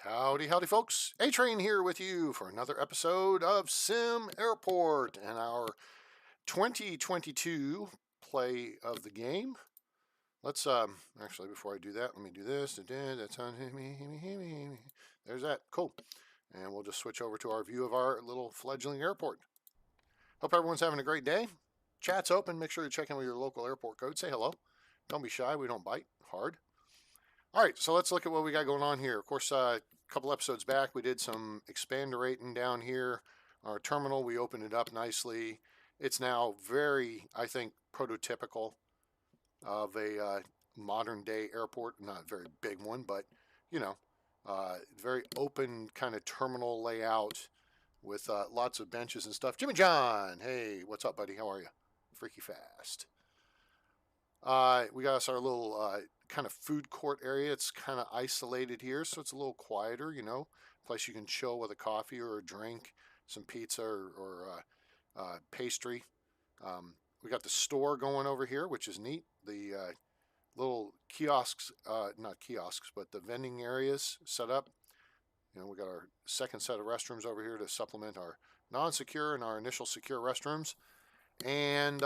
Howdy, howdy, folks. A-Train here with you for another episode of SimAirport and our 2022 play of the game. Let's actually before I do that, let me do this. That's on there's that. Cool. And we'll just switch over to our view of our little fledgling airport. Hope everyone's having a great day. Chat's open. Make sure you check in with your local airport code. Say hello. Don't be shy. We don't bite hard. All right, so let's look at what we got going on here. Of course, a couple episodes back, we did some expanderating down here. Our terminal, we opened it up nicely. It's now very, I think, prototypical of a modern day airport. Not a very big one, but, you know, very open kind of terminal layout with lots of benches and stuff. Jimmy John, hey, what's up, buddy? How are you? Freaky fast. We got us our little kind of food court area. It's kind of isolated here, so it's a little quieter, you know, place you can chill with a coffee or a drink, some pizza or pastry. We got the store going over here, which is neat. The little kiosks, not kiosks, but the vending areas set up. You know, we got our second set of restrooms over here to supplement our non-secure and our initial secure restrooms. And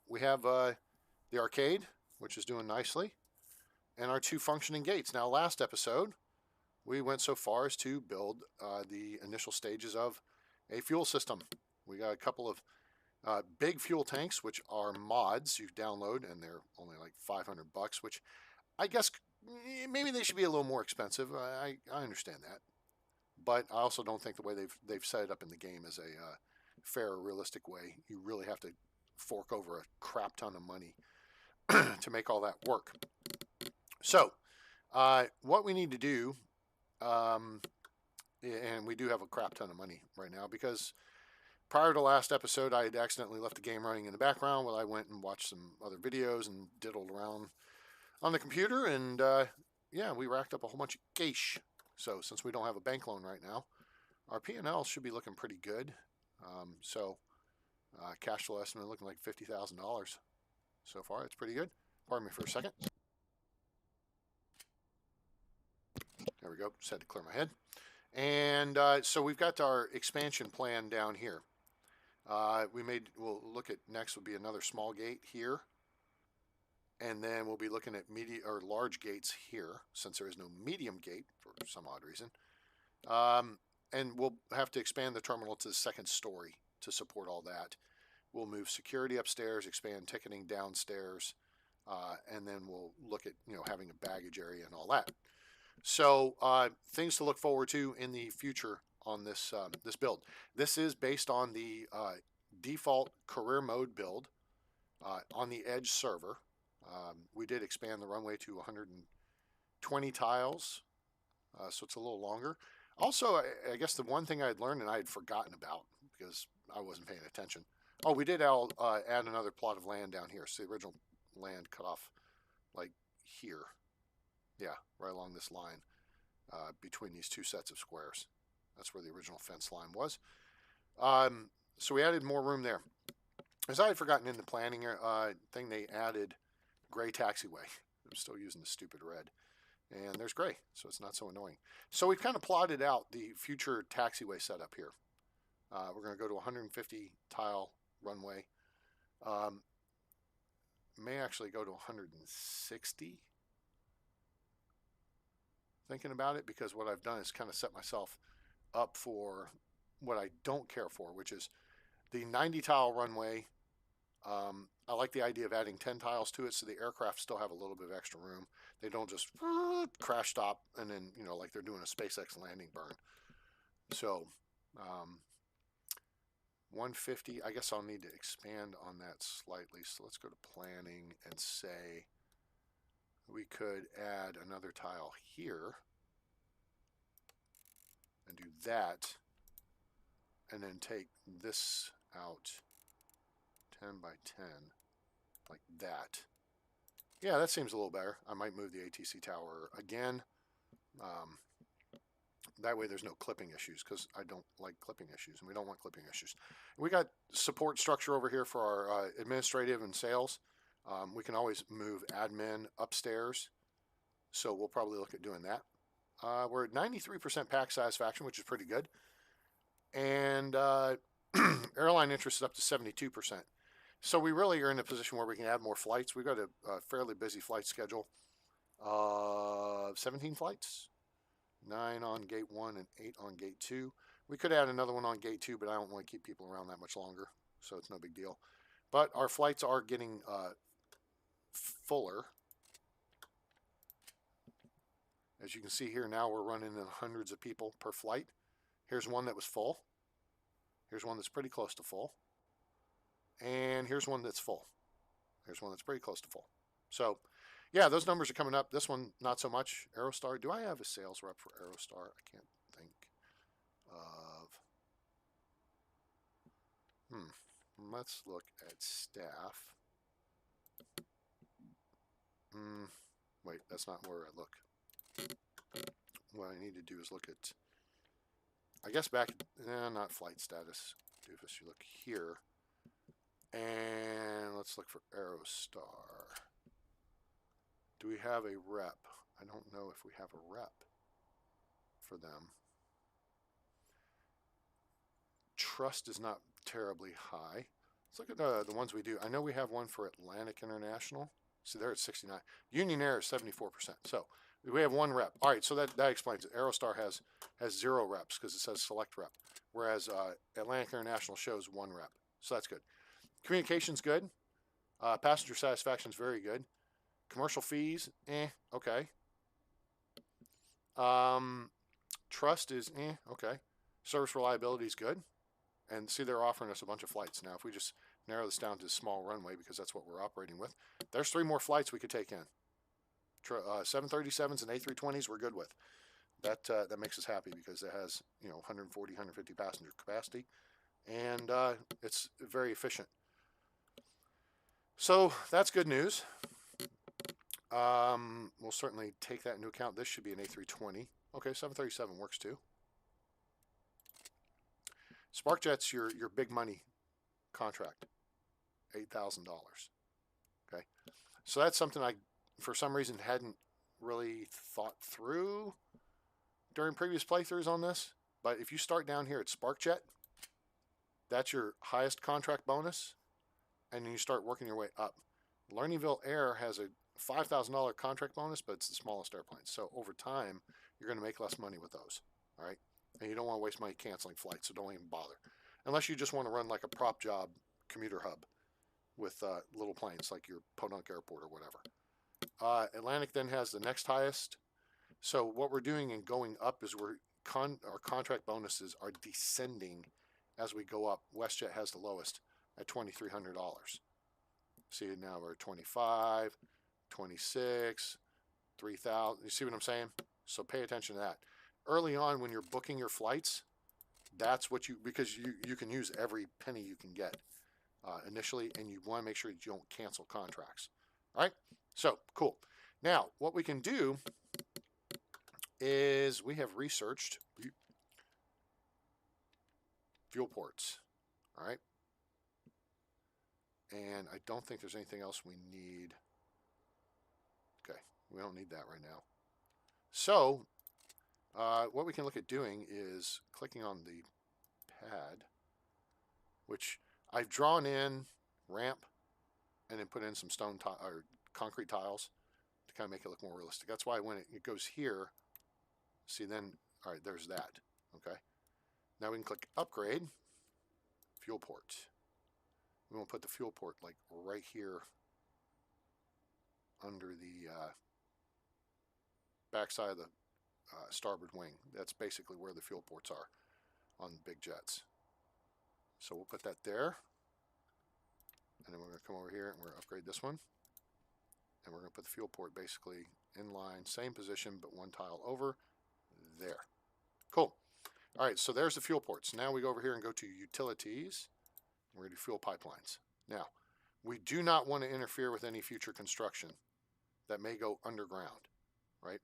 we have the arcade, which is doing nicely, and our two functioning gates. Now, last episode, we went so far as to build the initial stages of a fuel system. We got a couple of big fuel tanks, which are mods you download, and they're only like $500, which I guess maybe they should be a little more expensive. I understand that, but I also don't think the way they've set it up in the game is a fair or realistic way. You really have to fork over a crap ton of money to make all that work. So, what we need to do, and we do have a crap ton of money right now because prior to last episode, I had accidentally left the game running in the background while I went and watched some other videos and diddled around on the computer, and yeah, we racked up a whole bunch of cash. So, since we don't have a bank loan right now, our P&L should be looking pretty good. Cash flow estimate looking like $50,000 so far. That's pretty good. Pardon me for a second. There we go. Just had to clear my head. And so we've got our expansion plan down here. We'll look at next would be another small gate here. And then we'll be looking at large gates here, since there is no medium gate for some odd reason. And we'll have to expand the terminal to the second story to support all that. We'll move security upstairs, expand ticketing downstairs, and then we'll look at having a baggage area and all that. So things to look forward to in the future on this this build. This is based on the default career mode build on the Edge server. We did expand the runway to 120 tiles, so it's a little longer. Also, I guess the one thing I had learned and I had forgotten about because I wasn't paying attention. Oh, we did add another plot of land down here. So the original land cut off like here. Yeah, right along this line between these two sets of squares. That's where the original fence line was. So we added more room there. As I had forgotten in the planning thing, they added gray taxiway. I'm still using the stupid red. And there's gray, so it's not so annoying. So we've kind of plotted out the future taxiway setup here. We're going to go to 150 tile runway. May actually go to 160. Thinking about it, because what I've done is kind of set myself up for what I don't care for, which is the 90 tile runway. I like the idea of adding 10 tiles to it so the aircraft still have a little bit of extra room. They don't just crash stop and then, like they're doing a SpaceX landing burn. So 150, I guess I'll need to expand on that slightly. So let's go to planning and say we could add another tile here and do that, and then take this out 10 by 10 like that. Yeah, that seems a little better. I might move the ATC tower again. That way there's no clipping issues, because I don't like clipping issues, and we don't want clipping issues. We got support structure over here for our administrative and sales. We can always move admin upstairs, so we'll probably look at doing that. We're at 93% pack satisfaction, which is pretty good. And airline interest is up to 72%. So we really are in a position where we can add more flights. We've got a fairly busy flight schedule of 17 flights, 9 on gate 1 and 8 on gate 2. We could add another one on gate 2, but I don't want to keep people around that much longer, so it's no big deal. But our flights are getting fuller. As you can see here, now we're running in hundreds of people per flight. Here's one that was full. Here's one that's pretty close to full. And here's one that's full. Here's one that's pretty close to full. So, yeah, those numbers are coming up. This one, not so much. Aerostar. Do I have a sales rep for Aerostar? I can't think of. Let's look at staff. Wait, that's not where I look. What I need to do is look at, I guess back, not flight status. Doofus, you look here. And let's look for Aerostar. Do we have a rep? I don't know if we have a rep for them. Trust is not terribly high. Let's look at the ones we do. I know we have one for Atlantic International. See, they're at 69. Union Air is 74%. So we have one rep. All right, so that explains it. Aerostar has 0 reps because it says select rep, whereas Atlantic International shows 1 rep. So that's good. Communication's good. Passenger satisfaction is very good. Commercial fees, okay. Trust is, okay. Service reliability is good. And see, they're offering us a bunch of flights. Now, if we just narrow this down to small runway, because that's what we're operating with, there's 3 more flights we could take in. 737s and A320s we're good with. That makes us happy because it has 140, 150 passenger capacity, and it's very efficient. So that's good news. We'll certainly take that into account. This should be an A320. Okay, 737 works too. SparkJet's your big money contract, $8,000. Okay, so that's something I, for some reason, hadn't really thought through during previous playthroughs on this. But if you start down here at SparkJet, that's your highest contract bonus, and then you start working your way up. Lernyville Air has a $5,000 contract bonus, but it's the smallest airplane. So over time, you're going to make less money with those. All right. And you don't want to waste money canceling flights, so don't even bother. Unless you just want to run like a prop job commuter hub with little planes like your Podunk Airport or whatever. Atlantic then has the next highest. So what we're doing in going up is our contract bonuses are descending as we go up. WestJet has the lowest at $2,300. See, now we're at 25, 26, 3,000. You see what I'm saying? So pay attention to that. Early on, when you're booking your flights, that's what because you can use every penny you can get initially, and you want to make sure that you don't cancel contracts. All right? So, cool. Now, what we can do is we have researched fuel ports. All right? And I don't think there's anything else we need. Okay, we don't need that right now. So, what we can look at doing is clicking on the pad, which I've drawn in ramp and then put in some stone or concrete tiles to kind of make it look more realistic. That's why when it goes here, see then, all right, there's that. Okay, now we can click upgrade, fuel port. We want to put the fuel port like right here under the backside of the starboard wing. That's basically where the fuel ports are on big jets. So we'll put that there. And then we're going to come over here and we're going to upgrade this one. And we're going to put the fuel port basically in line, same position, but one tile over there. Cool. All right, so there's the fuel ports. Now we go over here and go to utilities. We're going to do fuel pipelines. Now, we do not want to interfere with any future construction that may go underground, right?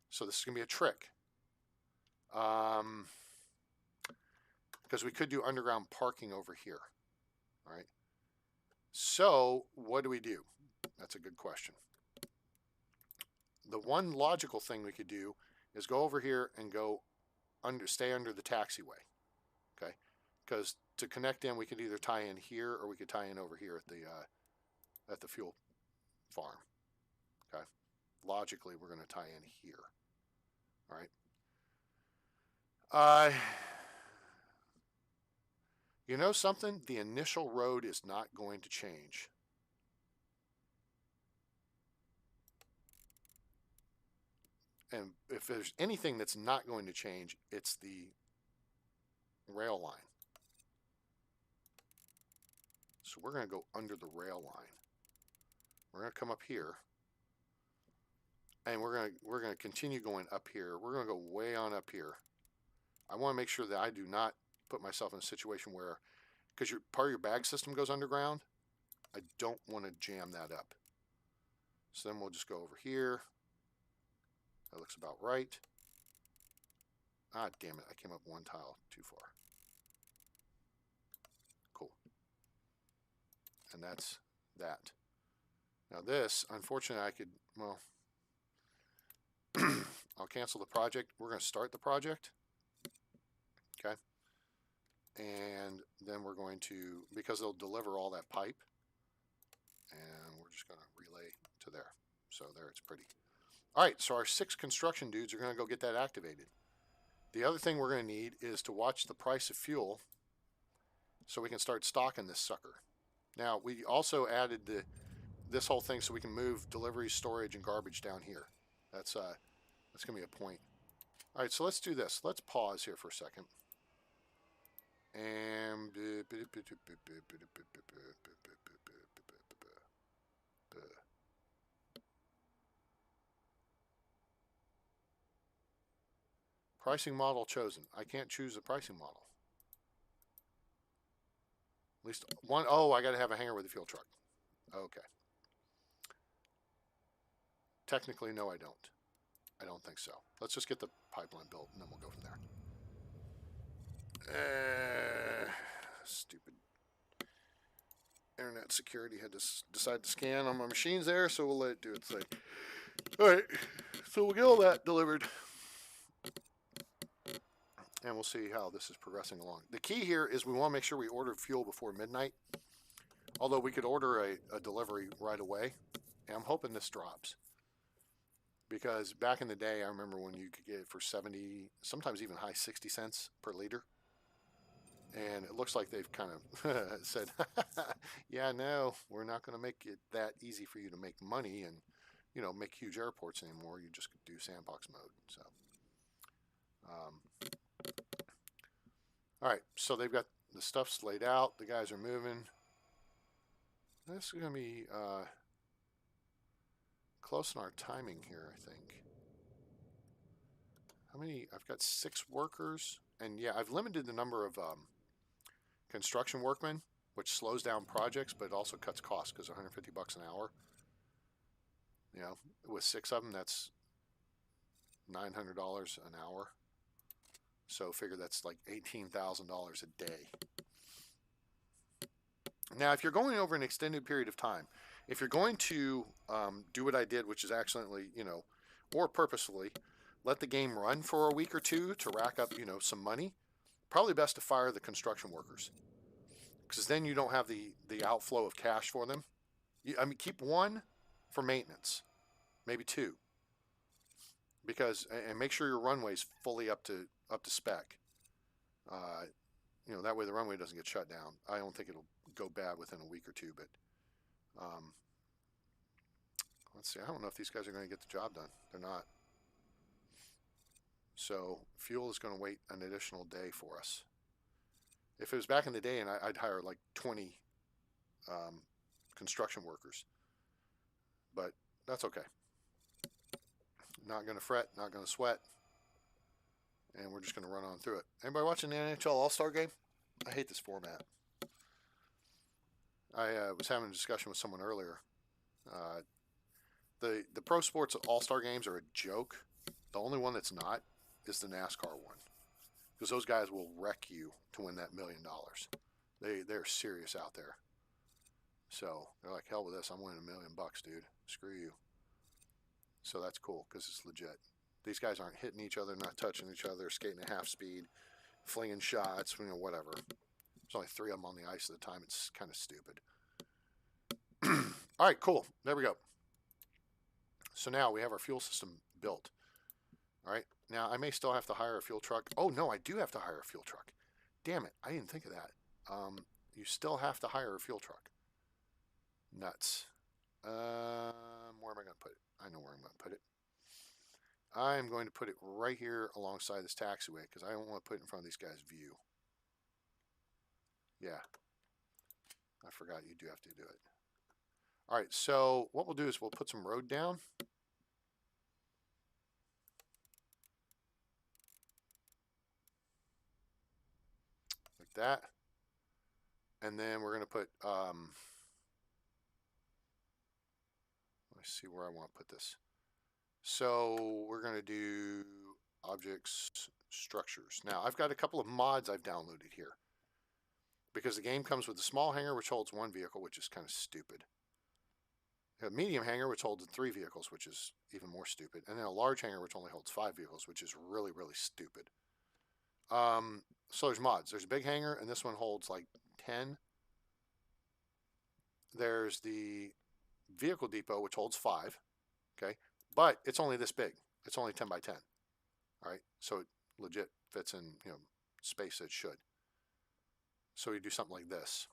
So this is going to be a trick. Because we could do underground parking over here, all right? So what do we do? That's a good question. The one logical thing we could do is go over here and go stay under the taxiway, okay? Because to connect in, we could either tie in here or we could tie in over here at the fuel farm, okay? Logically, we're going to tie in here, all right? You know something? The initial road is not going to change. And if there's anything that's not going to change, it's the rail line. So we're going to go under the rail line. We're going to come up here. And we're going to continue going up here. We're going to go way on up here. I want to make sure that I do not put myself in a situation where, because part of your bag system goes underground, I don't want to jam that up. So then we'll just go over here. That looks about right. Ah, damn it. I came up one tile too far. Cool. And that's that. Now this, unfortunately, I could, well, I'll cancel the project. We're going to start the project. Okay. And then we're going to, because they'll deliver all that pipe, and we're just going to relay to there. So there, it's pretty. All right, so our 6 construction dudes are going to go get that activated. The other thing we're going to need is to watch the price of fuel so we can start stocking this sucker. Now, we also added this whole thing so we can move deliveries, storage, and garbage down here. That's going to be a point. All right, so let's do this. Let's pause here for a second. And pricing model chosen. I can't choose a pricing model. At least one. Oh, I got to have a hangar with a fuel truck. Okay. Technically, no, I don't. I don't think so. Let's just get the pipeline built, and then we'll go from there. Stupid internet security had to decide to scan on my machines there, so we'll let it do its thing. All right, so we'll get all that delivered, and we'll see how this is progressing along. The key here is we want to make sure we order fuel before midnight, although we could order a delivery right away, and I'm hoping this drops. Because back in the day, I remember when you could get it for 70, sometimes even high 60 cents per liter. And it looks like they've kind of said, yeah, no, we're not going to make it that easy for you to make money and, you know, make huge airports anymore. You just do sandbox mode. So, all right, so they've got the stuff's laid out. The guys are moving. This is going to be close in our timing here, I think. How many? I've got 6 workers. And yeah, I've limited the number of construction workmen, which slows down projects, but it also cuts costs because $150 an hour. You know, with 6 of them, that's $900 an hour. So figure that's like $18,000 a day. Now, if you're going over an extended period of time, if you're going to do what I did, which is accidentally, you know, or purposefully, let the game run for a week or two to rack up, you know, some money, probably best to fire the construction workers, because then you don't have the outflow of cash for them. I mean, keep 1 for maintenance, maybe 2, because, and make sure your runway's fully up to spec. You know, that way the runway doesn't get shut down. I don't think it'll go bad within a week or 2, but let's see. I don't know if these guys are going to get the job done. They're not. So fuel is going to wait an additional day for us. If it was back in the day, and I'd hire like 20 construction workers, but that's okay. Not going to fret, not going to sweat, and we're just going to run on through it. Anybody watching the NHL All-Star game? I hate this format. I was having a discussion with someone earlier. The pro sports All-Star games are a joke. The only one that's not is the NASCAR one, because those guys will wreck you to win that $1 million. They're serious out there. So they're like, hell with this. I'm winning $1 million, dude. Screw you. So that's cool because it's legit. these guys aren't hitting each other, not touching each other, skating at half speed, flinging shots, you know, whatever. There's only 3 of them on the ice at the time. It's kind of stupid. All right, cool. There we go. So now we have our fuel system built. All right. Now I may still have to hire a fuel truck. Oh no, I do have to hire a fuel truck. Damn it, I didn't think of that. You still have to hire a fuel truck. Nuts. Where am I going to put it? I know where I'm going to put it. I'm going to put it right here alongside this taxiway because I don't want to put it in front of these guys' view. Yeah. I forgot you do have to do it. All right, so what we'll do is we'll put some road down. Like that. And then we're going to put, let me see where I want to put this. So we're going to do objects, structures. Now I've got a couple of mods I've downloaded here because the game comes with a small hangar which holds 1 vehicle, which is kind of stupid. A medium hangar which holds 3 vehicles, which is even more stupid, and then a large hangar which only holds 5 vehicles, which is really, really stupid. So there's mods. There's a big hangar, and this one holds like 10. There's the vehicle depot, which holds 5. Okay, but it's only this big. It's only 10 by 10. All right, so it legit fits in, you know, space it should. So we do something like this.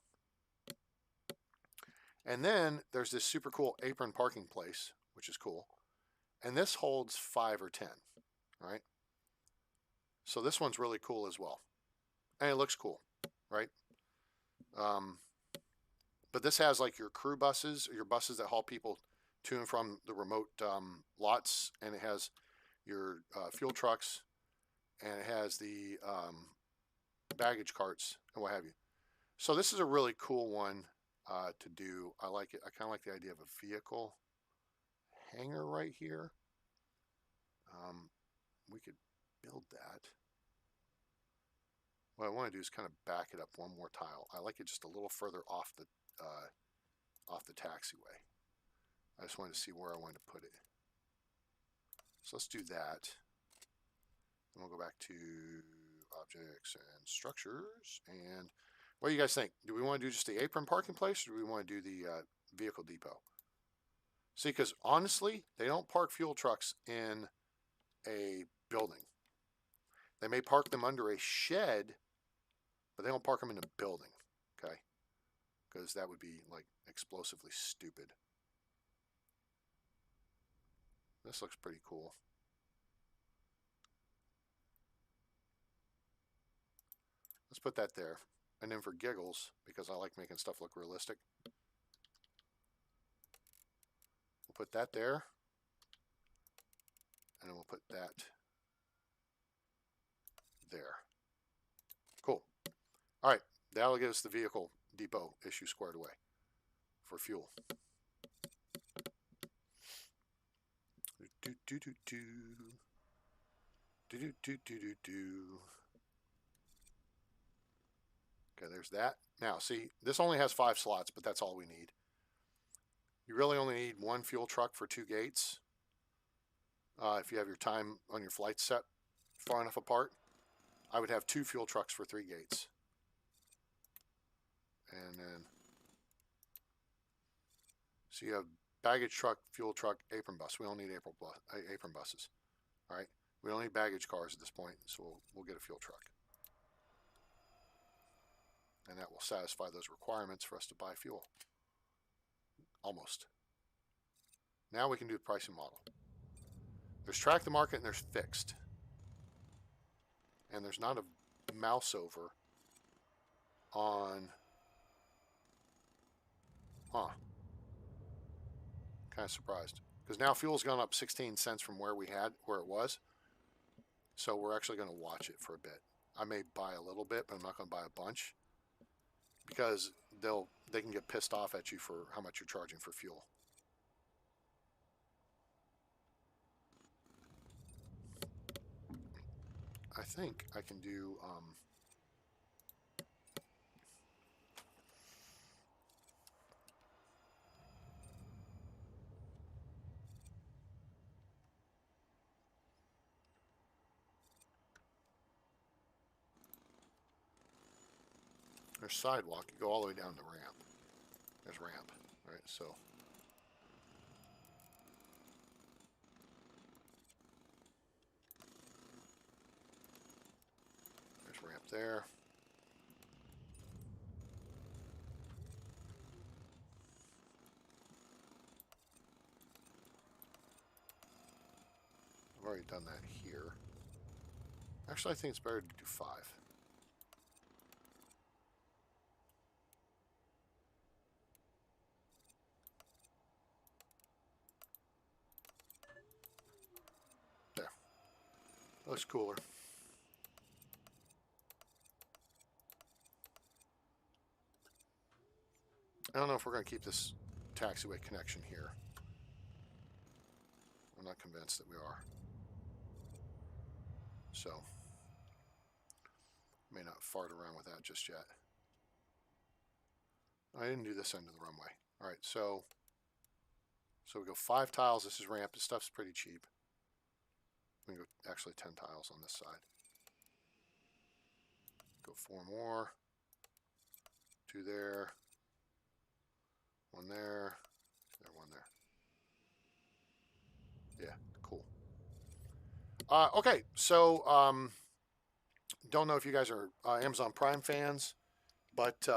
And then there's this super cool apron parking place, which is cool. And this holds 5 or 10. All right. So this one's really cool as well. And it looks cool, right? But this has like your crew buses, or your buses that haul people to and from the remote lots. And it has your fuel trucks. And it has the baggage carts and what have you. So this is a really cool one to do. I like it. I kind of like the idea of a vehicle hangar right here. We could build that. What I want to do is kind of back it up one more tile. I like it just a little further off the taxiway. I just wanted to see where I wanted to put it. So let's do that. And we'll go back to objects and structures. And what do you guys think? Do we want to do just the apron parking place, or do we want to do the vehicle depot? See, because honestly, they don't park fuel trucks in a building. They may park them under a shed, but they don't park them in a building, okay? Because that would be like explosively stupid. This looks pretty cool. Let's put that there. And then for giggles, because I like making stuff look realistic, we'll put that there. And then we'll put that there. Cool. All right. That'll get us the vehicle depot issue squared away for fuel. Okay, there's that. Now, see, this only has 5 slots, but that's all we need. You really only need 1 fuel truck for 2 gates. If you have your time on your flight set far enough apart, I would have 2 fuel trucks for 3 gates. And then, so you have baggage truck, fuel truck, apron bus. We don't need apron buses. All right, we don't need baggage cars at this point, so we'll get a fuel truck. And that will satisfy those requirements for us to buy fuel. Almost. Now we can do the pricing model. There's track the market and there's fixed. And there's not a mouse over on, kind of surprised. Because now fuel's gone up 16 cents from where it was. So we're actually going to watch it for a bit. I may buy a little bit, but I'm not going to buy a bunch. Because they can get pissed off at you for how much you're charging for fuel. I think I can do There's sidewalk. You go all the way down the ramp. There's ramp. All right, so there's ramp there. I've already done that here. Actually, I think it's better to do 5. There. Looks cooler. I don't know if we're going to keep this taxiway connection here. I'm not convinced that we are. So, may not fart around with that just yet. I didn't do this end of the runway. All right, so we go 5 tiles. This is ramp. This stuff's pretty cheap. We can go actually 10 tiles on this side. Go 4 more. 2 there. 1 there. There, 1 there. Yeah, cool. Okay, so don't know if you guys are Amazon Prime fans, but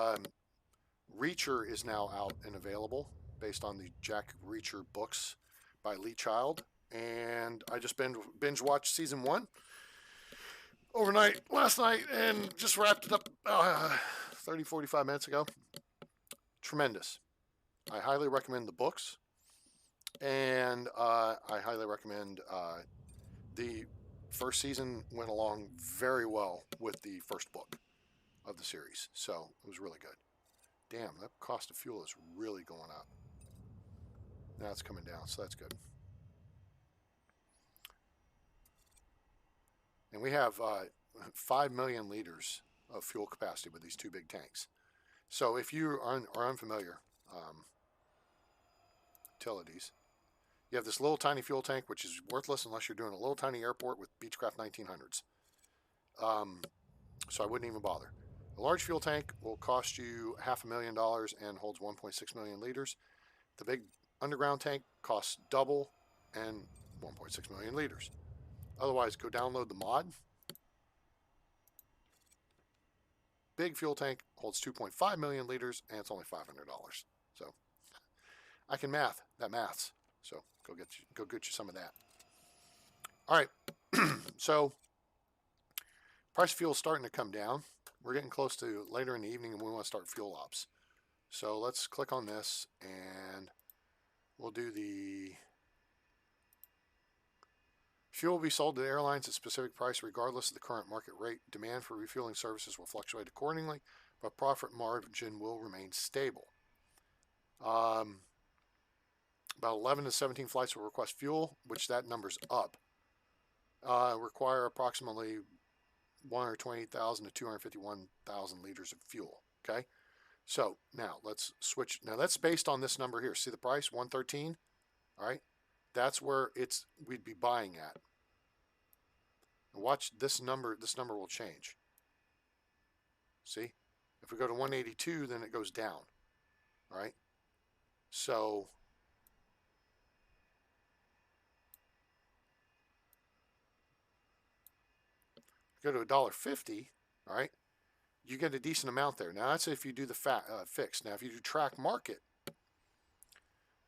Reacher is now out and available based on the Jack Reacher books by Lee Child. And I just binge watched season 1 overnight last night and just wrapped it up 30, 45 minutes ago. Tremendous. I highly recommend the books, and I highly recommend the first season went along very well with the first book of the series, so it was really good. Damn, that cost of fuel is really going up. Now it's coming down, so that's good. And we have 5 million liters of fuel capacity with these 2 big tanks. So if you are unfamiliar, utilities, you have this little tiny fuel tank, which is worthless unless you're doing a little tiny airport with Beechcraft 1900s. So I wouldn't even bother. A large fuel tank will cost you $500,000 and holds 1.6 million liters. The big underground tank costs double and 1.6 million liters. Otherwise, go download the mod. Big fuel tank holds 2.5 million liters and it's only $500. So I can math. That maths. So go get you some of that. All right. So price of fuel is starting to come down. We're getting close to later in the evening and we want to start fuel ops. So let's click on this and we'll do the fuel will be sold to the airlines at a specific price regardless of the current market rate. Demand for refueling services will fluctuate accordingly, but profit margin will remain stable. About 11 to 17 flights will request fuel, which that number's up. Require approximately 128,000 to 251,000 liters of fuel. Okay, so now let's switch. Now that's based on this number here. See the price, 113. All right, that's where we'd be buying at. And watch this number. This number will change. See, if we go to 182, then it goes down. All right, so go to $1.50, all right, you get a decent amount there. Now that's if you do the fixed. Now if you do track market,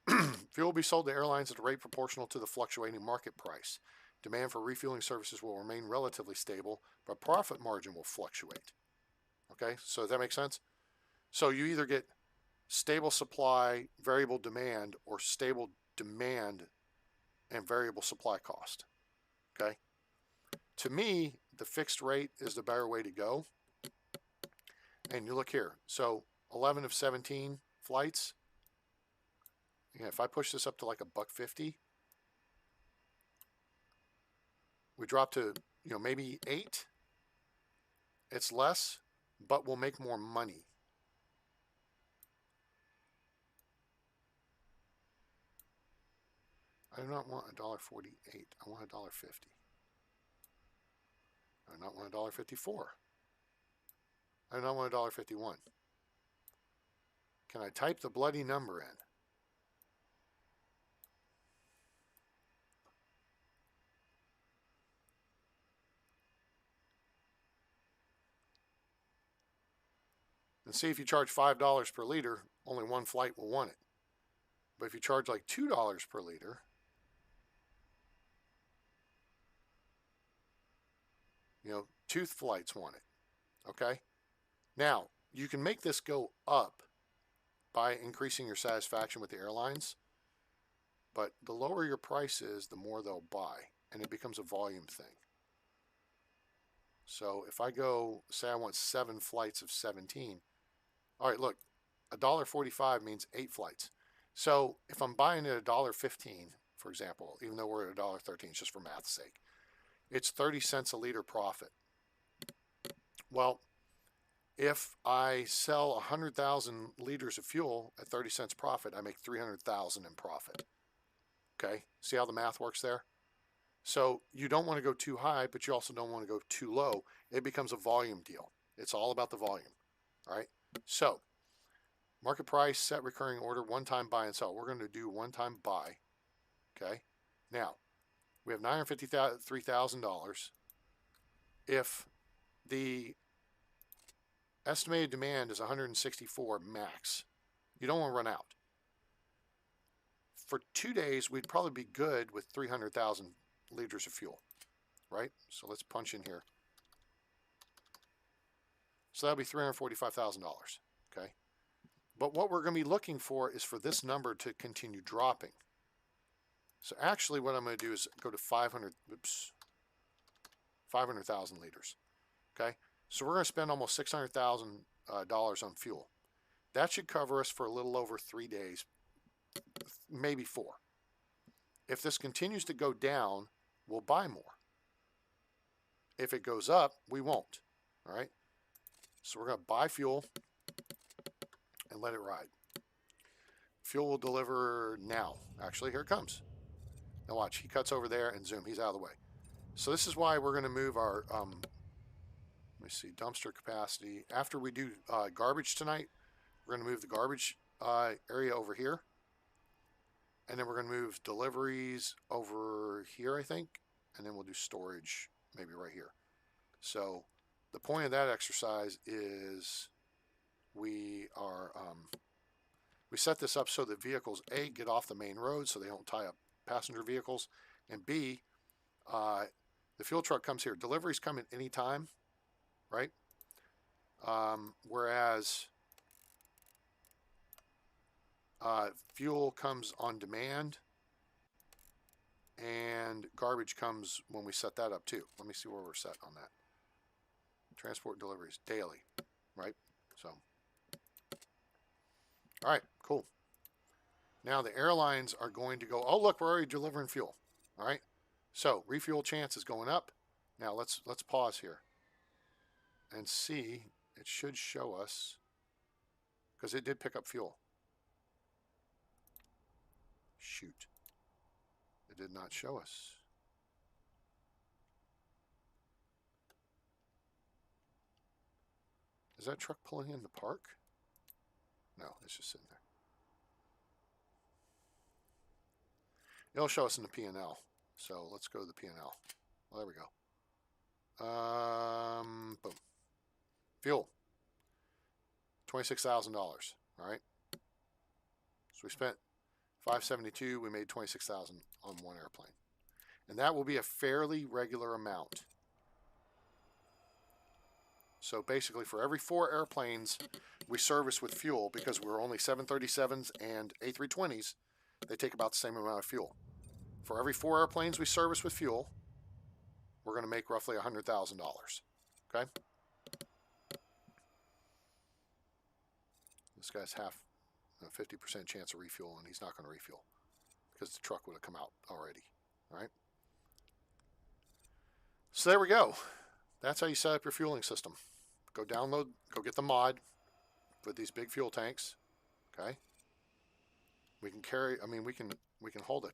fuel will be sold to airlines at a rate proportional to the fluctuating market price. Demand for refueling services will remain relatively stable, but profit margin will fluctuate. Okay, so does that make sense? So you either get stable supply, variable demand, or stable demand and variable supply cost. Okay, to me, the fixed rate is the better way to go. And you look here. So 11 of 17 flights. Yeah, if I push this up to like $1.50, we drop to, maybe 8. It's less, but we'll make more money. I do not want $1.48. I want $1.50. I do not want $1.54. I do not want $1.51. Can I type the bloody number in? And see, if you charge $5 per liter, only one flight will want it. But if you charge like $2 per liter, you know, 2 flights want it. Okay? Now, you can make this go up by increasing your satisfaction with the airlines, but the lower your price is, the more they'll buy, and it becomes a volume thing. So if I go, say I want 7 flights of 17, all right, look, $1.45 means 8 flights. So if I'm buying it at $1.15, for example, even though we're at $1.13, just for math's sake, it's 30 cents a liter profit. Well, if I sell 100,000 liters of fuel at 30 cents profit, I make 300,000 in profit. Okay, see how the math works there? So you don't want to go too high, but you also don't want to go too low. It becomes a volume deal. It's all about the volume. All right, so market price, set recurring order, one-time buy and sell. We're going to do one-time buy. Okay, now we have $953,000. If the estimated demand is 164 max, you don't want to run out. For 2 days, we'd probably be good with 300,000 liters of fuel, right? So let's punch in here. So that'll be $345,000, okay? But what we're going to be looking for is for this number to continue dropping. So actually what I'm going to do is go to 500,000 liters, okay? So we're going to spend almost $600,000 on fuel. That should cover us for a little over 3 days, maybe 4. If this continues to go down, we'll buy more. If it goes up, we won't. All right. So we're going to buy fuel and let it ride. Fuel will deliver now. Actually, here it comes. Now watch. He cuts over there and zoom. He's out of the way. So this is why we're going to move our, let me see, dumpster capacity. After we do garbage tonight, we're going to move the garbage area over here. And then we're going to move deliveries over here, I think. And then we'll do storage maybe right here. So the point of that exercise is we set this up so that vehicles, A, get off the main road so they don't tie up passenger vehicles. And B, the fuel truck comes here. Deliveries come at any time, right? Whereas fuel comes on demand, and garbage comes when we set that up too. Let me see where we're set on that. Transport deliveries daily, right? So, all right, cool. Now the airlines are going to go, oh, look, we're already delivering fuel. All right. So refuel chance is going up. Now let's pause here and see. It should show us, because it did pick up fuel. Shoot. It did not show us. Is that truck pulling in the park? No, it's just sitting there. It'll show us in the P&L. So let's go to the P&L. Well, there we go. Boom. Fuel. $26,000. All right. So we spent $572. We made $26,000 on one airplane, and that will be a fairly regular amount. So basically, for every 4 airplanes we service with fuel, because we're only 737s and A320s, they take about the same amount of fuel. For every 4 airplanes we service with fuel, we're going to make roughly $100,000. Okay? This guy's 50% chance of refuel, and he's not going to refuel because the truck would have come out already. All right? So there we go. That's how you set up your fueling system. Go download, go get the mod with these big fuel tanks. Okay? We can carry, I mean, we can hold a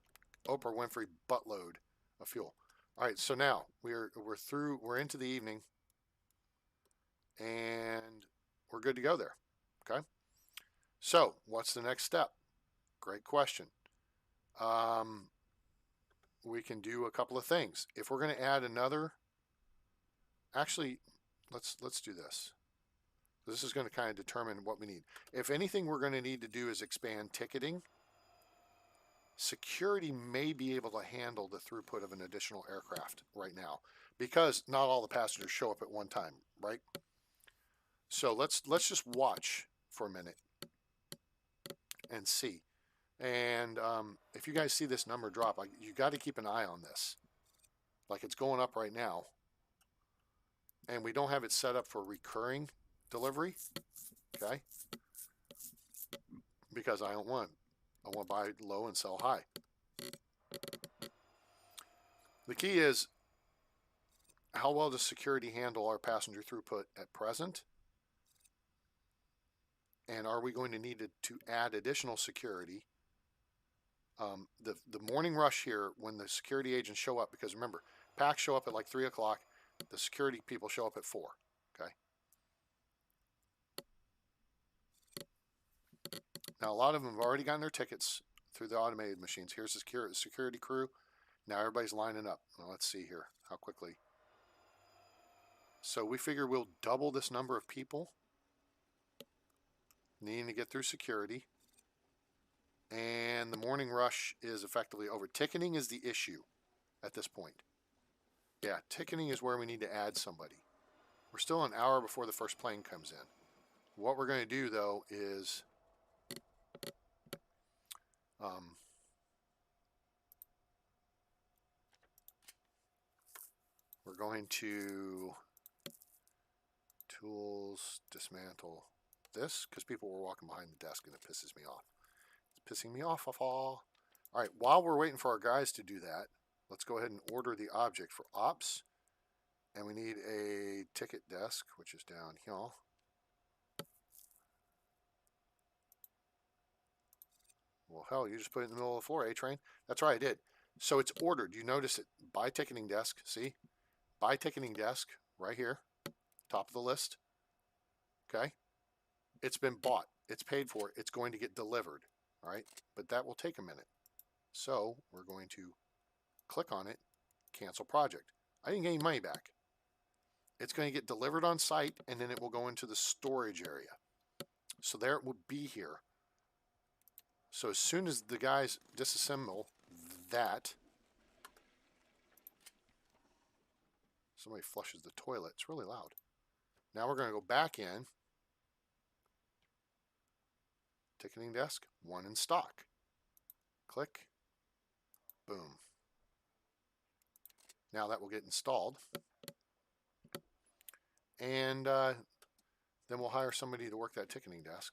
Oprah Winfrey buttload of fuel. All right, so now we're into the evening. and we're good to go there. Okay. So what's the next step? Great question. We can do a couple of things. If we're going to add another, actually, let's do this. This is going to kind of determine what we need. If anything, we're going to need to do is expand ticketing. Security may be able to handle the throughput of an additional aircraft right now because not all the passengers show up at one time, right? So let's just watch for a minute and see. And if you guys see this number drop, you got to keep an eye on this. Like it's going up right now. And we don't have it set up for recurring delivery, okay? Because I want to buy low and sell high. The key is, how well does security handle our passenger throughput at present? And are we going to need to add additional security? The morning rush here, when the security agents show up, because remember, packs show up at like 3 o'clock, the security people show up at 4, okay? Now, a lot of them have already gotten their tickets through the automated machines. Here's the security crew. Now everybody's lining up. Now, let's see here how quickly. So we figure we'll double this number of people needing to get through security. And the morning rush is effectively over. Ticketing is the issue at this point. Yeah, ticketing is where we need to add somebody. We're still an hour before the first plane comes in. What we're going to do, though, is we're going to tools, dismantle this, because people were walking behind the desk and it pisses me off. It's pissing me off. All right, while we're waiting for our guys to do that, let's go ahead and order the object for ops. And we need a ticket desk, which is down here. Well, hell, you just put it in the middle of the floor, A-Train. That's right, I did. So it's ordered. You notice it. Buy ticketing desk. See? Buy ticketing desk right here. Top of the list. Okay? It's been bought. It's paid for. It's going to get delivered. All right? But that will take a minute. So we're going to click on it. Cancel project. I didn't get any money back. It's going to get delivered on site, and then it will go into the storage area. So there it will be here. So as soon as the guys disassemble that, somebody flushes the toilet. It's really loud. Now we're going to go back in. Ticketing desk, 1 in stock. Click. Boom. Now that will get installed. And then we'll hire somebody to work that ticketing desk.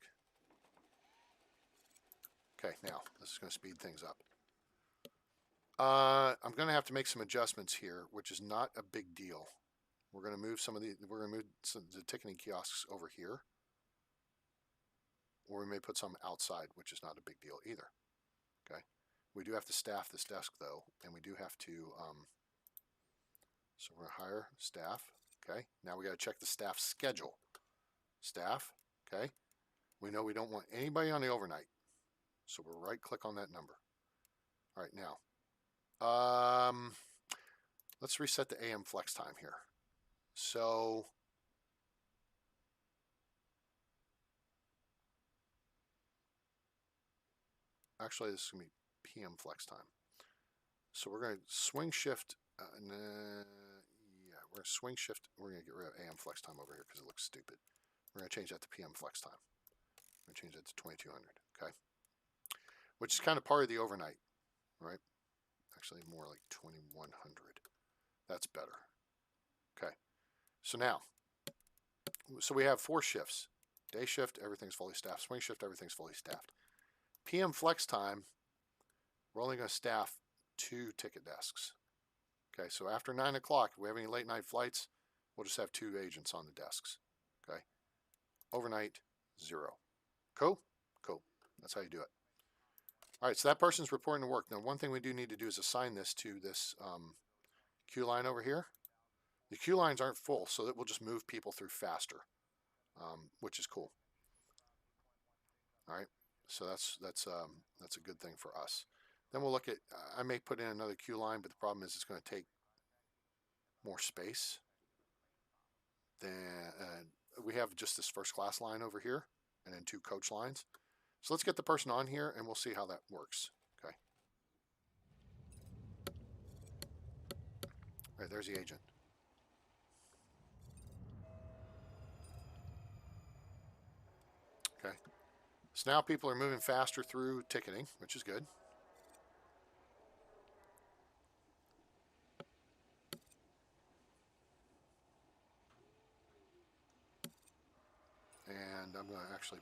Okay, now this is going to speed things up. I'm going to have to make some adjustments here, which is not a big deal. We're going to move the ticketing kiosks over here. Or we may put some outside, which is not a big deal either. Okay. We do have to staff this desk, though, and we do have to, so we're going to hire staff. Okay. Now we got to check the staff schedule. Staff. Okay. We know we don't want anybody on the overnight. So we'll right click on that number. All right. Now, let's reset the AM flex time here. So actually, this is going to be PM flex time. So we're going to swing shift. Yeah, we're going to swing shift. We're going to get rid of AM flex time over here because it looks stupid. We're going to change that to PM flex time. We're going to change that to 2200. Okay. Which is kind of part of the overnight, right? Actually, more like 2100. That's better. Okay. So now, so we have 4 shifts. Day shift, everything's fully staffed. Swing shift, everything's fully staffed. PM flex time, we're only going to staff 2 ticket desks. Okay, so after 9 o'clock, if we have any late night flights, we'll just have 2 agents on the desks. Okay. Overnight, 0. Cool? Cool. That's how you do it. All right, so that person's reporting to work. Now, one thing we do need to do is assign this to this queue line over here. The queue lines aren't full, so it will just move people through faster, which is cool. All right, so that's a good thing for us. Then we'll look at, I may put in another queue line, but the problem is it's going to take more space than, we have just this first class line over here and then 2 coach lines. So let's get the person on here and we'll see how that works. Okay. All right, there's the agent. Okay. So now people are moving faster through ticketing, which is good. And I'm going to actually,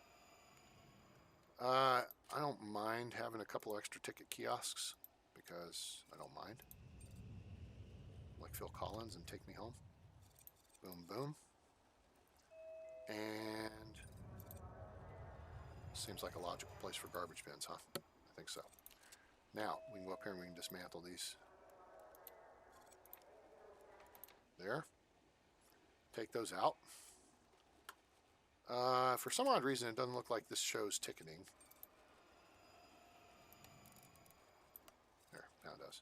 I don't mind having a couple extra ticket kiosks because I don't mind. Like Phil Collins and Take Me Home. Boom, boom. And seems like a logical place for garbage bins, huh? I think so. Now, we can go up here and we can dismantle these. There. Take those out. For some odd reason, it doesn't look like this shows ticketing. There, now it does.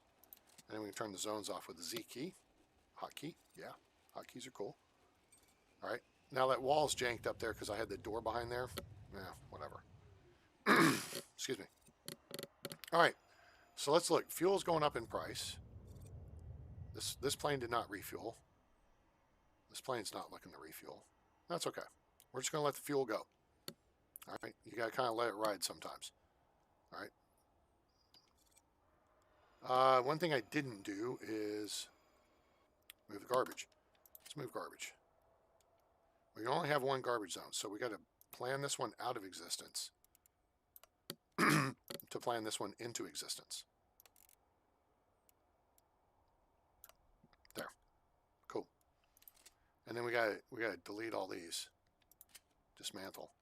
And then we can turn the zones off with the Z key. Hotkey, yeah. Hotkeys are cool. All right. Now that wall's janked up there because I had the door behind there. Yeah, whatever. Excuse me. All right. So let's look. Fuel's going up in price. This plane did not refuel. This plane's not looking to refuel. That's okay. We're just going to let the fuel go. All right. You got to kind of let it ride sometimes. All right. One thing I didn't do is move the garbage. Let's move garbage. We only have one garbage zone, so we got to plan this one out of existence to plan this one into existence. There. Cool. And then we got to delete all these. Dismantle,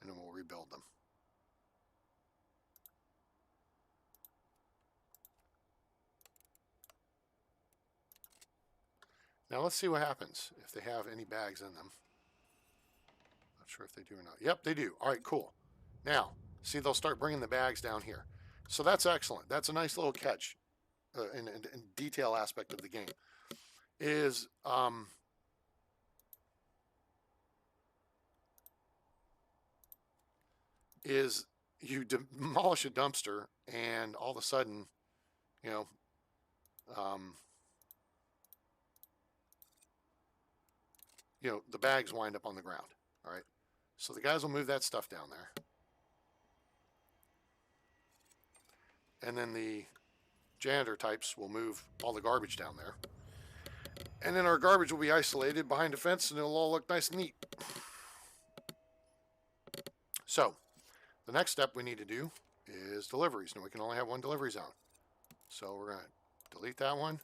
and then we'll rebuild them. Now let's see what happens if they have any bags in them. Not sure if they do or not. Yep, they do. All right, cool. Now, see, they'll start bringing the bags down here. So that's excellent. That's a nice little catch in detail aspect of the game. Is you demolish a dumpster and all of a sudden, you know, the bags wind up on the ground. All right. So the guys will move that stuff down there. And then the janitor types will move all the garbage down there. And then our garbage will be isolated behind a fence and it'll all look nice and neat. So the next step we need to do is deliveries. Now we can only have one delivery zone. So we're going to delete that one.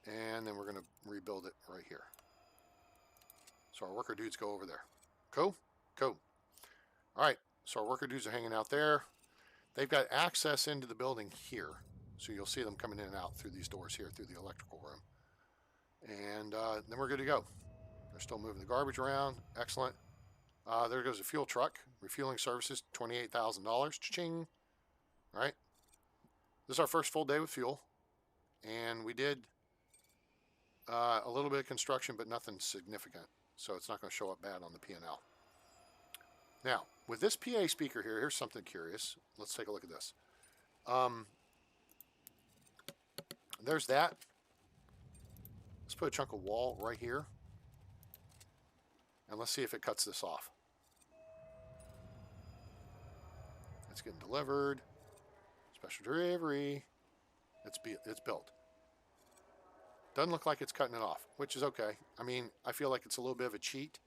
And then we're going to rebuild it right here. So our worker dudes go over there. Cool? Cool. All right. So our worker dudes are hanging out there. They've got access into the building here. So you'll see them coming in and out through these doors here, through the electrical room. And then we're good to go. They're still moving the garbage around. Excellent. There goes a fuel truck. Refueling services, $28,000. Cha-ching. All right. This is our first full day with fuel. And we did a little bit of construction, but nothing significant. So it's not going to show up bad on the P&L. Now, with this PA speaker here, here's something curious. Let's take a look at this. There's that. Let's put a chunk of wall right here. And let's see if it cuts this off. It's getting delivered. Special delivery. It's built. Doesn't look like it's cutting it off, which is okay. I mean, I feel like it's a little bit of a cheat,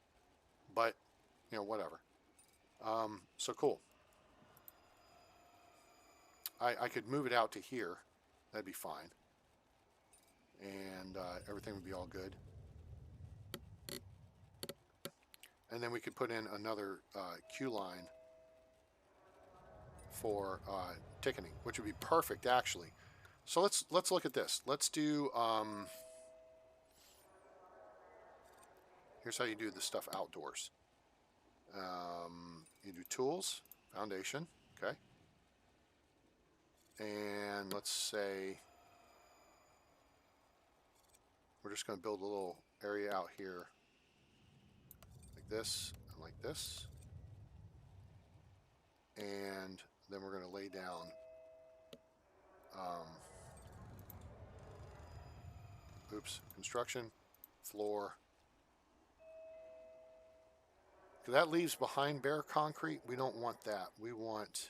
but, whatever. So cool. I could move it out to here. That'd be fine. And everything would be all good. And then we could put in another queue line for ticketing, which would be perfect, actually. So let's look at this. Let's do here's how you do the stuff outdoors. You do tools, foundation, okay? And let's say we're just going to build a little area out here like this and like this. And then we're going to lay down construction, floor. Because that leaves behind bare concrete. We don't want that. We want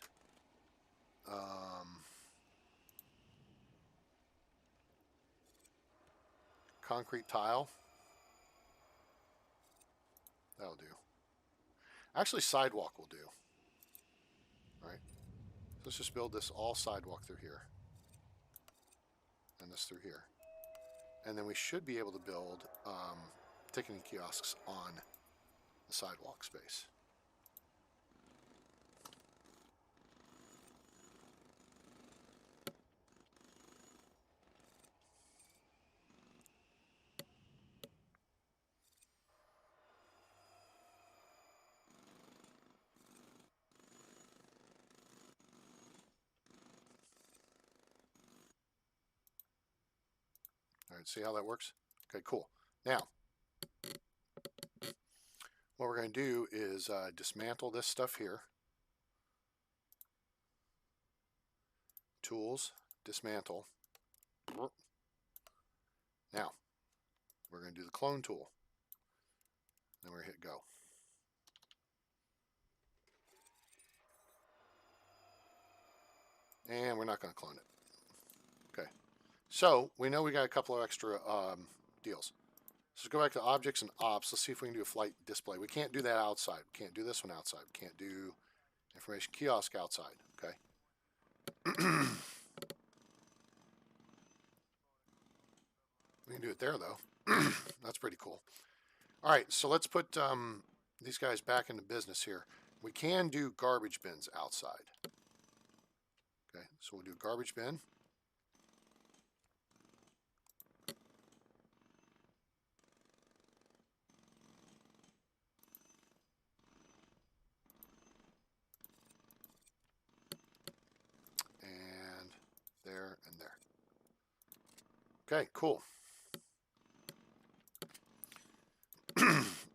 concrete tile. That'll do. Actually, sidewalk will do. All right. So let's just build this all sidewalk through here. And this through here. And then we should be able to build ticketing kiosks on the sidewalk space. All right, see how that works? Okay, cool. Now, what we're going to do is dismantle this stuff here. Tools, dismantle. Now, we're going to do the clone tool. Then we're going to hit go. And we're not going to clone it. Okay. So, we know we got a couple of extra deals. So let's go back to objects and ops. Let's see if we can do a flight display. We can't do that outside. We can't do this one outside. We can't do information kiosk outside. Okay. We can do it there, though. That's pretty cool. All right, so let's put these guys back into business here. We can do garbage bins outside. Okay, so we'll do garbage bin. And there and there. Okay, cool.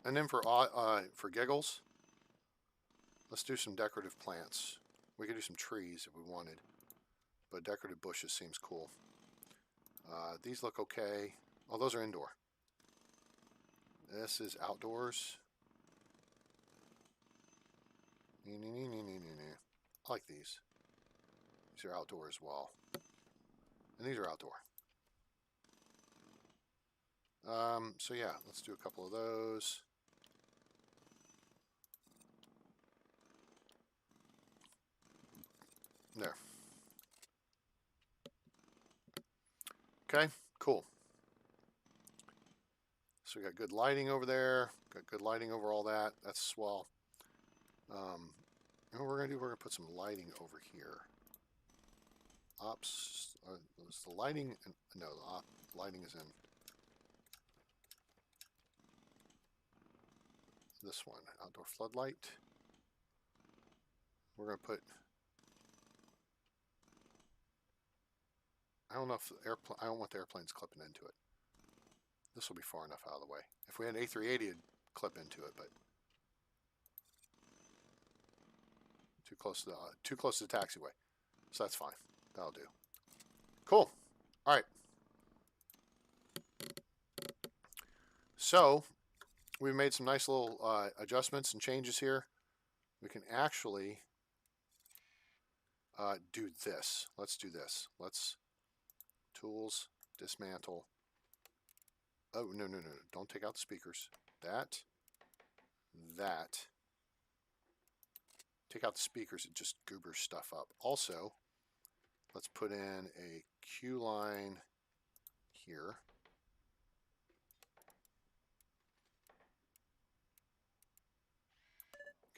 And then for giggles, let's do some decorative plants. We could do some trees if we wanted, but decorative bushes seems cool. These look okay. Oh, those are indoor. This is outdoors. I like these. These are outdoor as well. And these are outdoor. So yeah, let's do a couple of those. There. Okay, cool. So we got good lighting over there. Got good lighting over all that. That's swell. And what we're going to do, we're going to put some lighting over here. Ops, was the lighting, no, the lighting is in this one, outdoor floodlight. We're going to put, I don't know if the airplane, I don't want the airplanes clipping into it. This will be far enough out of the way. If we had an A380, it'd clip into it, but too close to the taxiway. So that's fine. That'll do. Cool. All right. So we've made some nice little adjustments and changes here. We can actually do this. Let's do this. Let's tools, dismantle. Oh, no. Don't take out the speakers. That. Take out the speakers. It just goobers stuff up. Also, let's put in a queue line here.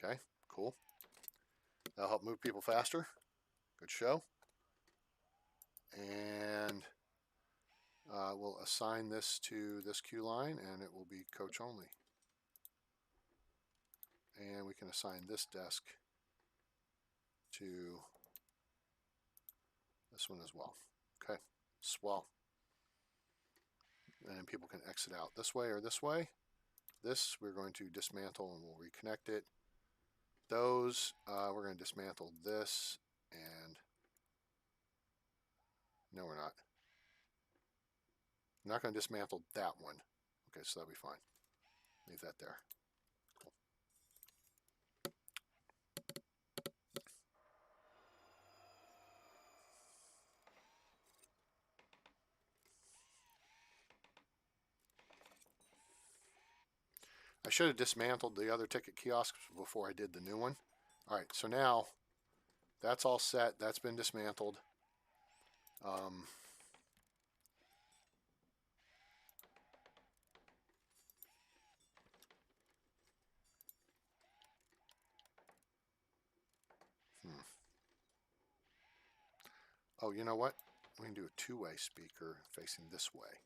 Okay, cool. That'll help move people faster. Good show. And we'll assign this to this queue line, and it will be coach only. and we can assign this desk to this one as well. Okay, swell. And people can exit out this way or this way. This we're going to dismantle and we'll reconnect it. Those, we're going to dismantle this and no, we're not. I'm not going to dismantle that one. Okay, so that'll be fine. Leave that there. Cool. I should have dismantled the other ticket kiosks before I did the new one. All right, so now that's all set. That's been dismantled. Oh, you know what? We can do a two-way speaker facing this way.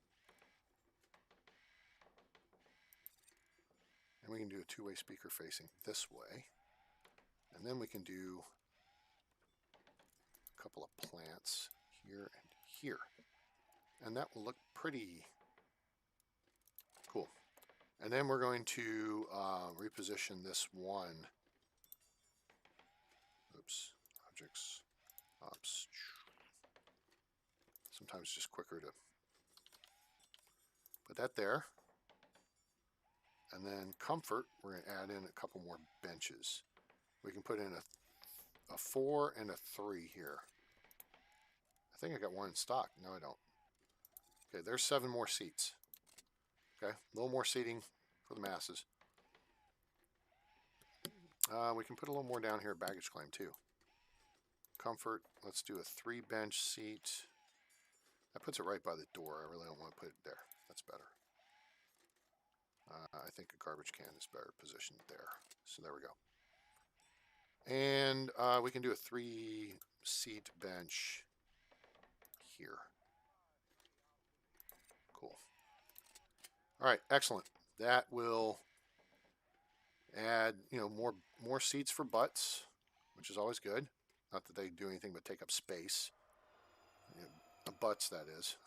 And we can do a two-way speaker facing this way. And then we can do a couple of plants here and here. And that will look pretty cool. And then we're going to reposition this one. Oops, objects, ops. Sometimes it's just quicker to put that there. And then comfort, we're going to add in a couple more benches. We can put in a 4 and a 3 here. I think I got one in stock. No, I don't. Okay, there's 7 more seats. Okay, a little more seating for the masses. We can put a little more down here at baggage claim too. Comfort, let's do a 3 bench seat. That puts it right by the door. I really don't want to put it there. That's better. I think a garbage can is better positioned there. So there we go. And we can do a 3 seat bench here. Cool. All right, excellent. That will add, more seats for butts, which is always good. Not that they do anything but take up space. Butts, that is.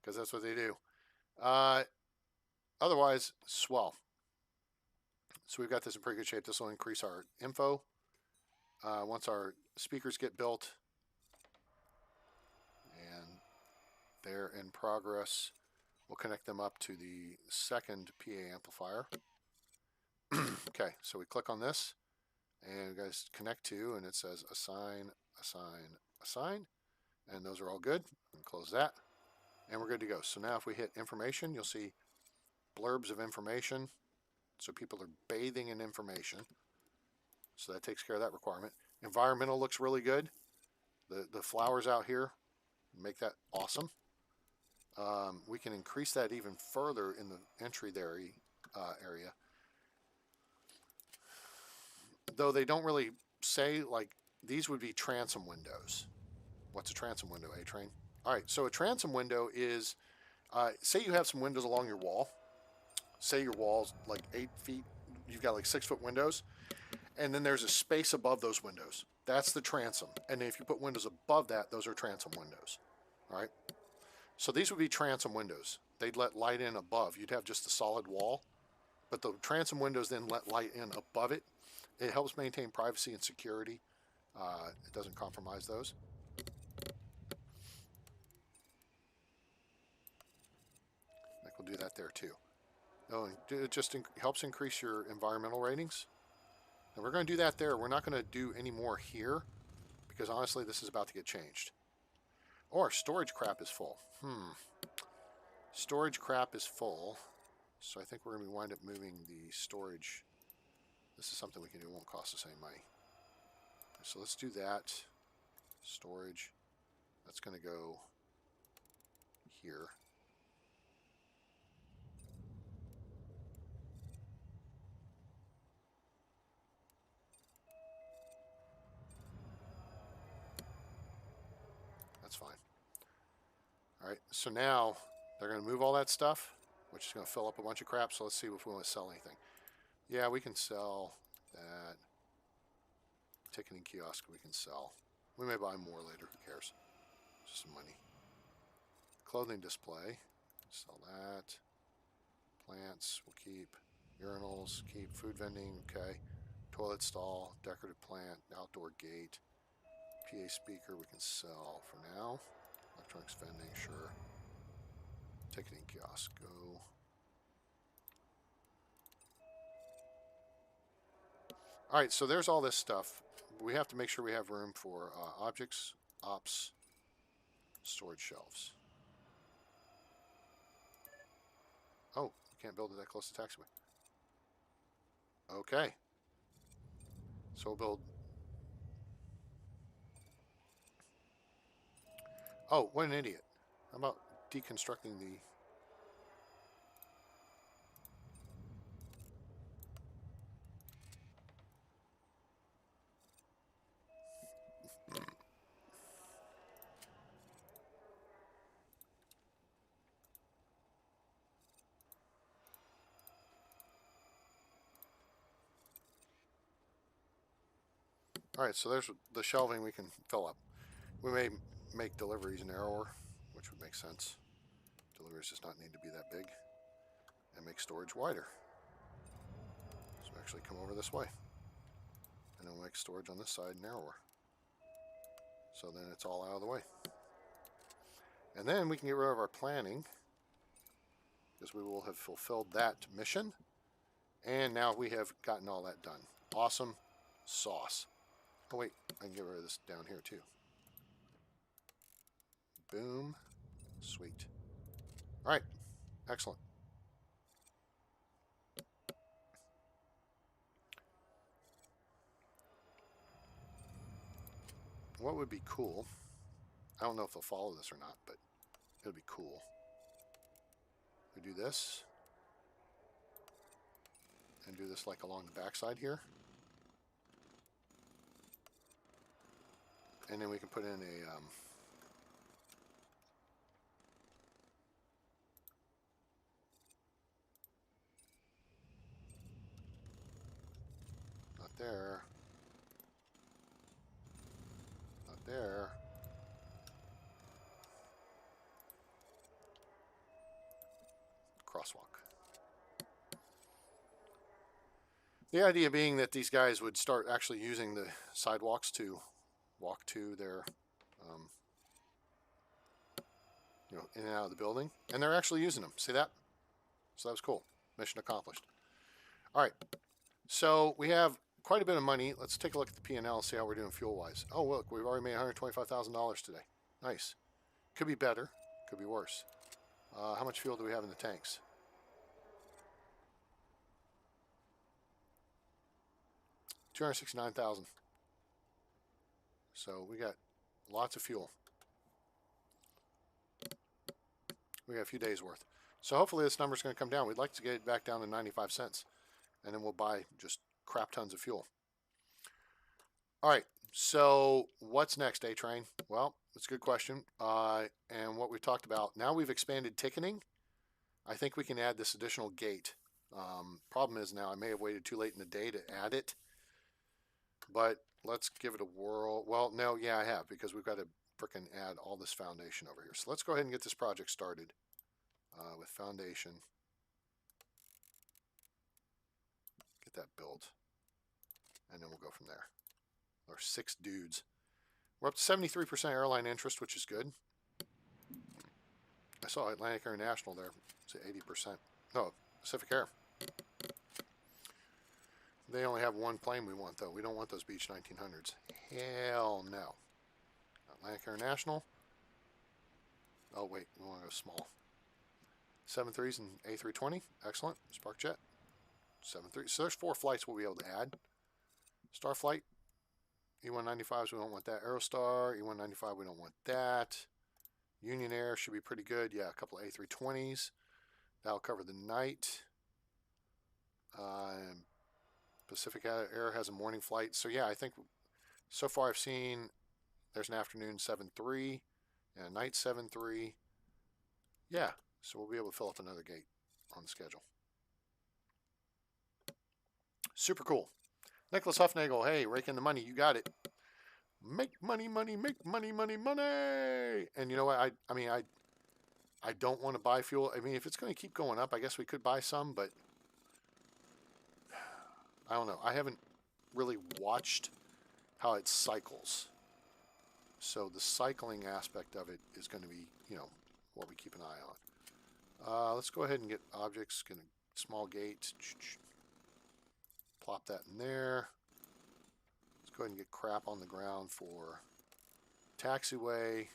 Because that's what they do. Otherwise, swell. So we've got this in pretty good shape. This will increase our info. Once our speakers get built, and they're in progress, we'll connect them up to the second PA amplifier. Okay, so we click on this, and you guys connect to, and it says assign, assign, assign, and those are all good. We can close that, and we're good to go. So now if we hit information, you'll see blurbs of information. So people are bathing in information. So that takes care of that requirement. Environmental looks really good. The flowers out here make that awesome. We can increase that even further in the entry there area. Though they don't really say, like, these would be transom windows. What's a transom window, A-Train? All right, so a transom window is, say you have some windows along your wall. Say your wall's like 8 feet. You've got like 6-foot windows. And then there's a space above those windows. That's the transom. And if you put windows above that, those are transom windows. All right? So these would be transom windows. They'd let light in above. You'd have just a solid wall. But the transom windows then let light in above it. It helps maintain privacy and security. It doesn't compromise those. I think we'll do that there too. Oh, it just helps increase your environmental ratings. And we're going to do that there. We're not going to do any more here because honestly, this is about to get changed. Oh, our storage crap is full. Storage crap is full. So I think we're going to wind up moving the storage. This is something we can do. It won't cost us any money. So let's do that. Storage. That's going to go here. That's fine. All right, so now they're going to move all that stuff, which is going to fill up a bunch of crap. So let's see if we want to sell anything. Yeah, we can sell that. Ticketing kiosk we can sell. We may buy more later. Who cares? Just some money. Clothing display. Sell that. Plants we'll keep. Urinals keep. Food vending. Okay. Toilet stall. Decorative plant. Outdoor gate. PA speaker we can sell for now. Electronics vending. Sure. Ticketing kiosk. Go. All right, so there's all this stuff. We have to make sure we have room for objects, ops, storage shelves. Oh, you can't build it that close to the taxiway. Okay. So we'll build. Oh, what an idiot. How about deconstructing the. All right, so there's the shelving we can fill up. We may make deliveries narrower, which would make sense. Deliveries does not need to be that big. And make storage wider. So actually come over this way. And then we'll make storage on this side narrower. So then it's all out of the way. And then we can get rid of our planning, because we will have fulfilled that mission. And now we have gotten all that done. Awesome sauce. Oh wait, I can get rid of this down here too. Boom. Sweet. All right, excellent. What would be cool, I don't know if they'll follow this or not, but it'll be cool. We do this, and do this like along the backside here. And then we can put in a not there, not there. Crosswalk. The idea being that these guys would start actually using the sidewalks to walk to their, in and out of the building. And they're actually using them. See that? So that was cool. Mission accomplished. All right. So we have quite a bit of money. Let's take a look at the P&L and see how we're doing fuel-wise. Oh, look, we've already made $125,000 today. Nice. Could be better. Could be worse. How much fuel do we have in the tanks? $269,000. So we got lots of fuel. We got a few days worth. So hopefully this number's going to come down. We'd like to get it back down to 95 cents. And then we'll buy just crap tons of fuel. All right. So what's next, A-Train? Well, that's a good question. And what we talked about, now we've expanded ticketing. I think we can add this additional gate. Problem is now I may have waited too late in the day to add it. But let's give it a whirl. Well, no, yeah, I have, because we've got to frickin' add all this foundation over here. So let's go ahead and get this project started with foundation. Get that built. And then we'll go from there. There's 6 dudes. We're up to 73% airline interest, which is good. I saw Atlantic International there. It's at 80%. No, Pacific Air. They only have one plane we want, though. We don't want those Beech 1900s. Hell no. Atlantic International. Oh, wait. We want to go small. 737s and A320. Excellent. Spark Jet. 737. So there's 4 flights we'll be able to add. Starflight. E195s, we don't want that. Aerostar. E195, we don't want that. Union Air should be pretty good. Yeah, a couple of A320s. That'll cover the night. Pacific Air has a morning flight. So yeah, I think so far I've seen there's an afternoon 7-3 and a night 7-3. Yeah, so we'll be able to fill up another gate on the schedule. Super cool. Nicholas Huffnagel, hey, rake in the money. You got it. Make money, money, make money, money, money. And you know what? I don't want to buy fuel. I mean, if it's going to keep going up, I guess we could buy some, but I don't know. I haven't really watched how it cycles. So the cycling aspect of it is going to be, what we keep an eye on. Let's go ahead and get objects. Get a small gate. Plop that in there. Let's go ahead and get crap on the ground for taxiway.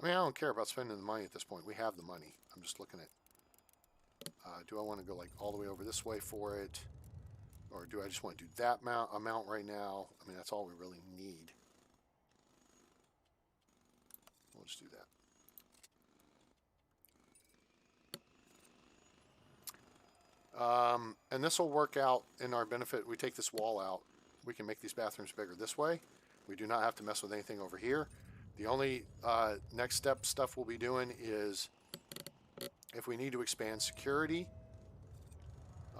I mean, I don't care about spending the money at this point. We have the money. I'm just looking at, do I want to go like all the way over this way for it? Or do I just want to do that amount right now? I mean, that's all we really need. We'll just do that. And this will work out in our benefit. We take this wall out. We can make these bathrooms bigger this way. We do not have to mess with anything over here. The only next step stuff we'll be doing is if we need to expand security,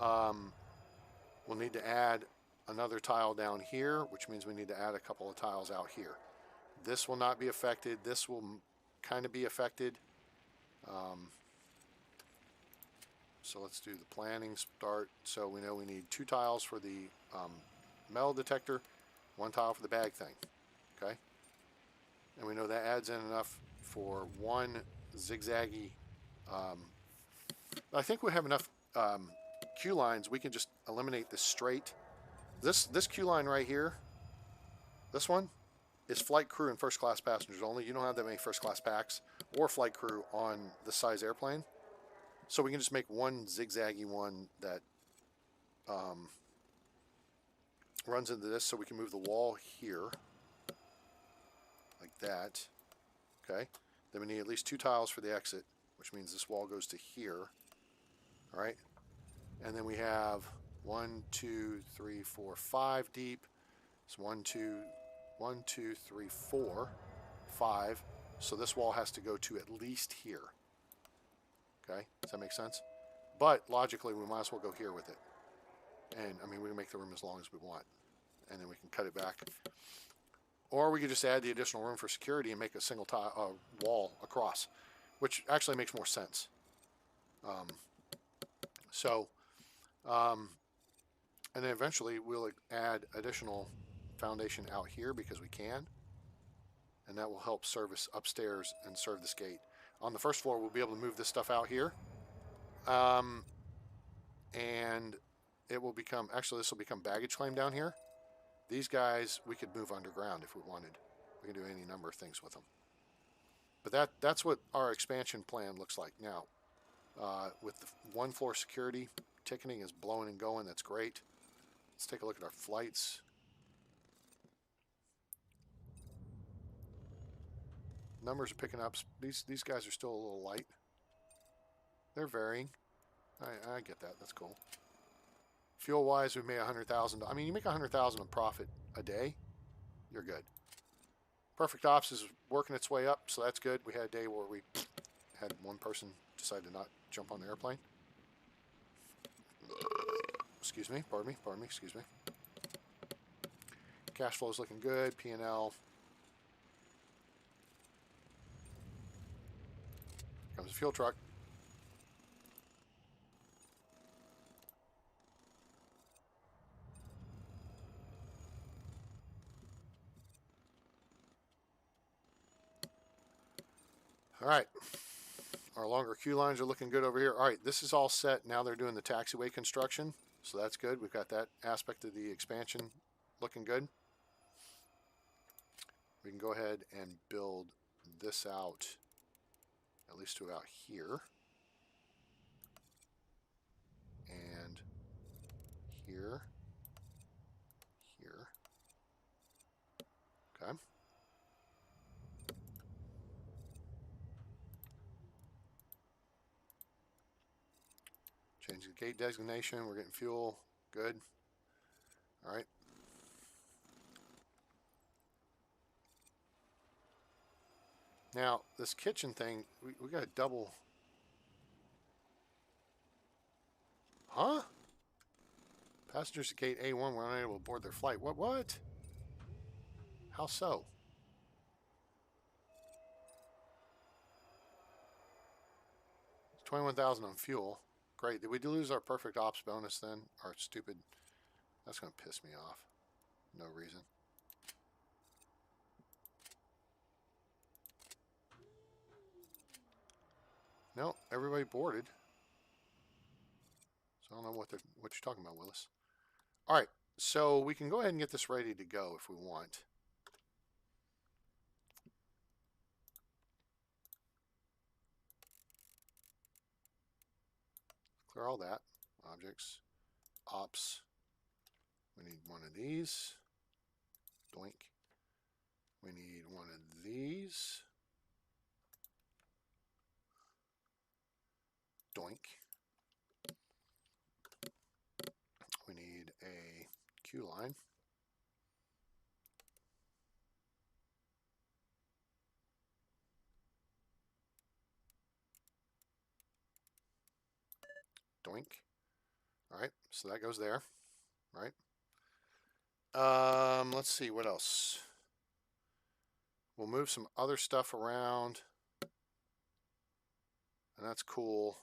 we'll need to add another tile down here, which means we need to add a couple of tiles out here. This will not be affected. This will kind of be affected. So let's do the planning start. So we know we need 2 tiles for the metal detector, 1 tile for the bag thing. Okay? And we know that adds in enough for 1 zigzaggy. I think we have enough queue lines. We can just eliminate this straight. This queue line right here, this one, is flight crew and first class passengers only. You don't have that many first class packs or flight crew on this size airplane. So we can just make 1 zigzaggy one that runs into this, so we can move the wall here like that. Okay. Then we need at least 2 tiles for the exit, which means this wall goes to here. All right. And then we have 1, 2, 3, 4, 5 deep. It's 1, 2, 3, 4, 5. So this wall has to go to at least here. Okay, does that make sense? But logically, we might as well go here with it. And I mean, we can make the room as long as we want, and then we can cut it back. Or we could just add the additional room for security and make a single tile wall across, which actually makes more sense. And then eventually we'll add additional foundation out here because we can, and that will help service upstairs and serve this gate. On the first floor, we'll be able to move this stuff out here. And it will become, actually this will become baggage claim down here. These guys, we could move underground if we wanted. We can do any number of things with them. But that's what our expansion plan looks like now. With the 1 floor security, ticketing is blowing and going. That's great. Let's take a look at our flights. Numbers are picking up. These guys are still a little light. They're varying. I get that. That's cool. Fuel wise, we made $100,000. I mean, you make $100,000 in profit a day, you're good. Perfect Ops is working its way up, so that's good. We had a day where we had 1 person decide to not jump on the airplane. Excuse me. Pardon me. Excuse me. Cash flow is looking good. P&L. Comes a fuel truck. All right. Our longer queue lines are looking good over here. All right, this is all set. Now they're doing the taxiway construction, so that's good. We've got that aspect of the expansion looking good. We can go ahead and build this out, at least to about here. And here. Here. Okay. Change the gate designation. We're getting fuel. Good. All right. Now, this kitchen thing, we got a double. Huh? Passengers at gate A1 were unable to board their flight. What? How so? It's 21,000 on fuel. Great. Did we lose our perfect ops bonus then? Our stupid. That's going to piss me off. No reason. No, everybody boarded. So I don't know what you're talking about, Willis. All right, so we can go ahead and get this ready to go if we want. Clear all that. Objects, ops. We need one of these. Doink. We need one of these. Doink. We need a queue line. Doink. All right, so that goes there, right? Let's see, what else? We'll move some other stuff around, and that's cool.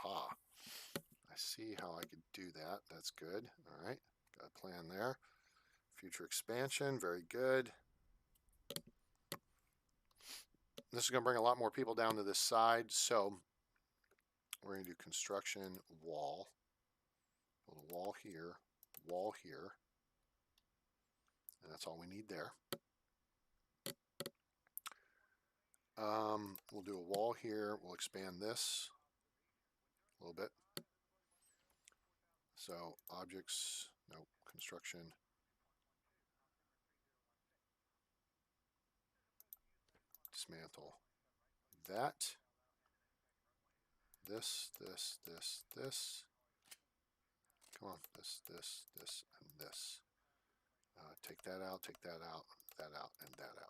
I see how I could do that. That's good. All right, got a plan there. Future expansion, very good. This is going to bring a lot more people down to this side, so we're going to do construction wall. Build a wall here, and that's all we need there. We'll do a wall here. We'll expand this a little bit. So objects, nope, construction. Dismantle that. This. Come on, this, and this. Take that out, that out, and that out.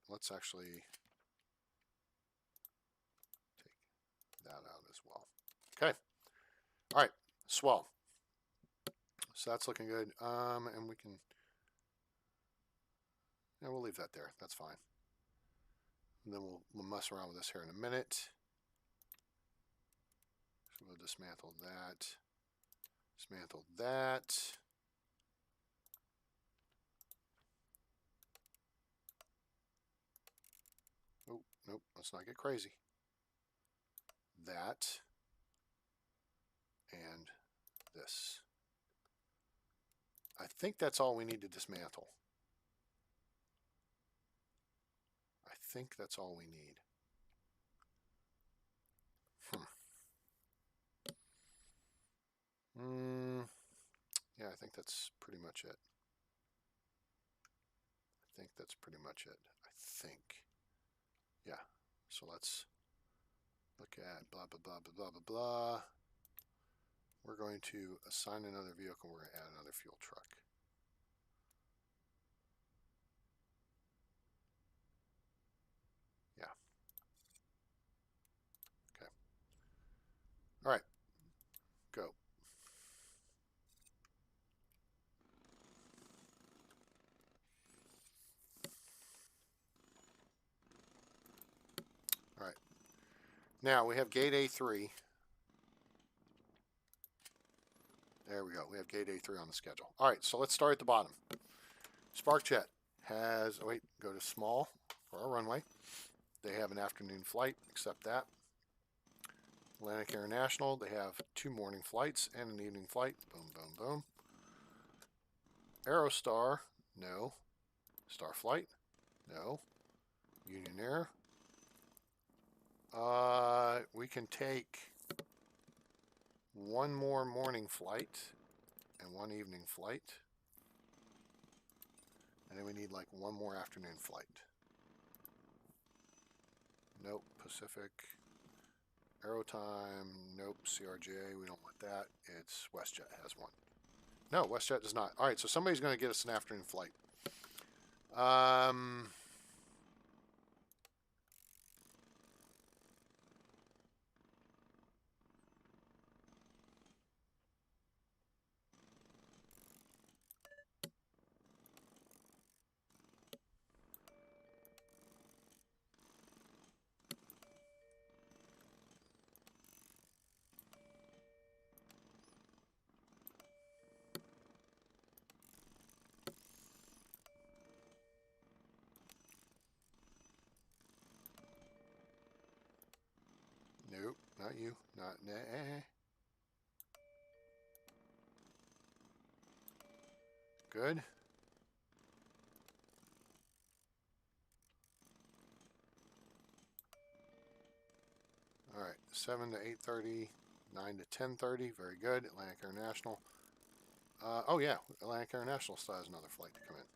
Let's actually take that out as well. Okay. All right. Swell. So that's looking good. And we can, yeah, we'll leave that there. That's fine. And then we'll mess around with this here in a minute. So we'll dismantle that. Dismantle that. Oh, nope, let's not get crazy. That and this. I think that's all we need to dismantle. I think that's all we need. Yeah, I think that's pretty much it. I think that's pretty much it. I think. Yeah. So let's look at blah, blah, blah, blah, blah, blah, blah. We're going to assign another vehicle. We're going to add another fuel truck. Yeah. Okay. All right. Go. All right. Now we have gate A3. There we go. We have gate A3 on the schedule. All right, so let's start at the bottom. SparkJet has, oh wait, go to small for our runway. They have an afternoon flight, accept that. Atlantic International, they have 2 morning flights and an evening flight. Boom, boom, boom. Aerostar, no. Starflight, no. Union Air. We can take 1 more morning flight and 1 evening flight. And then we need like 1 more afternoon flight. Nope, Pacific. Aerotime, nope, CRJ, we don't want that. It's WestJet has 1. No, WestJet does not. All right, so somebody's going to get us an afternoon flight. Um, nope, not you. Not nah. Good. All right, 7 to 8:30, 9 to 10:30. Very good. Atlantic International. Oh yeah, Atlantic International still has another flight to come in.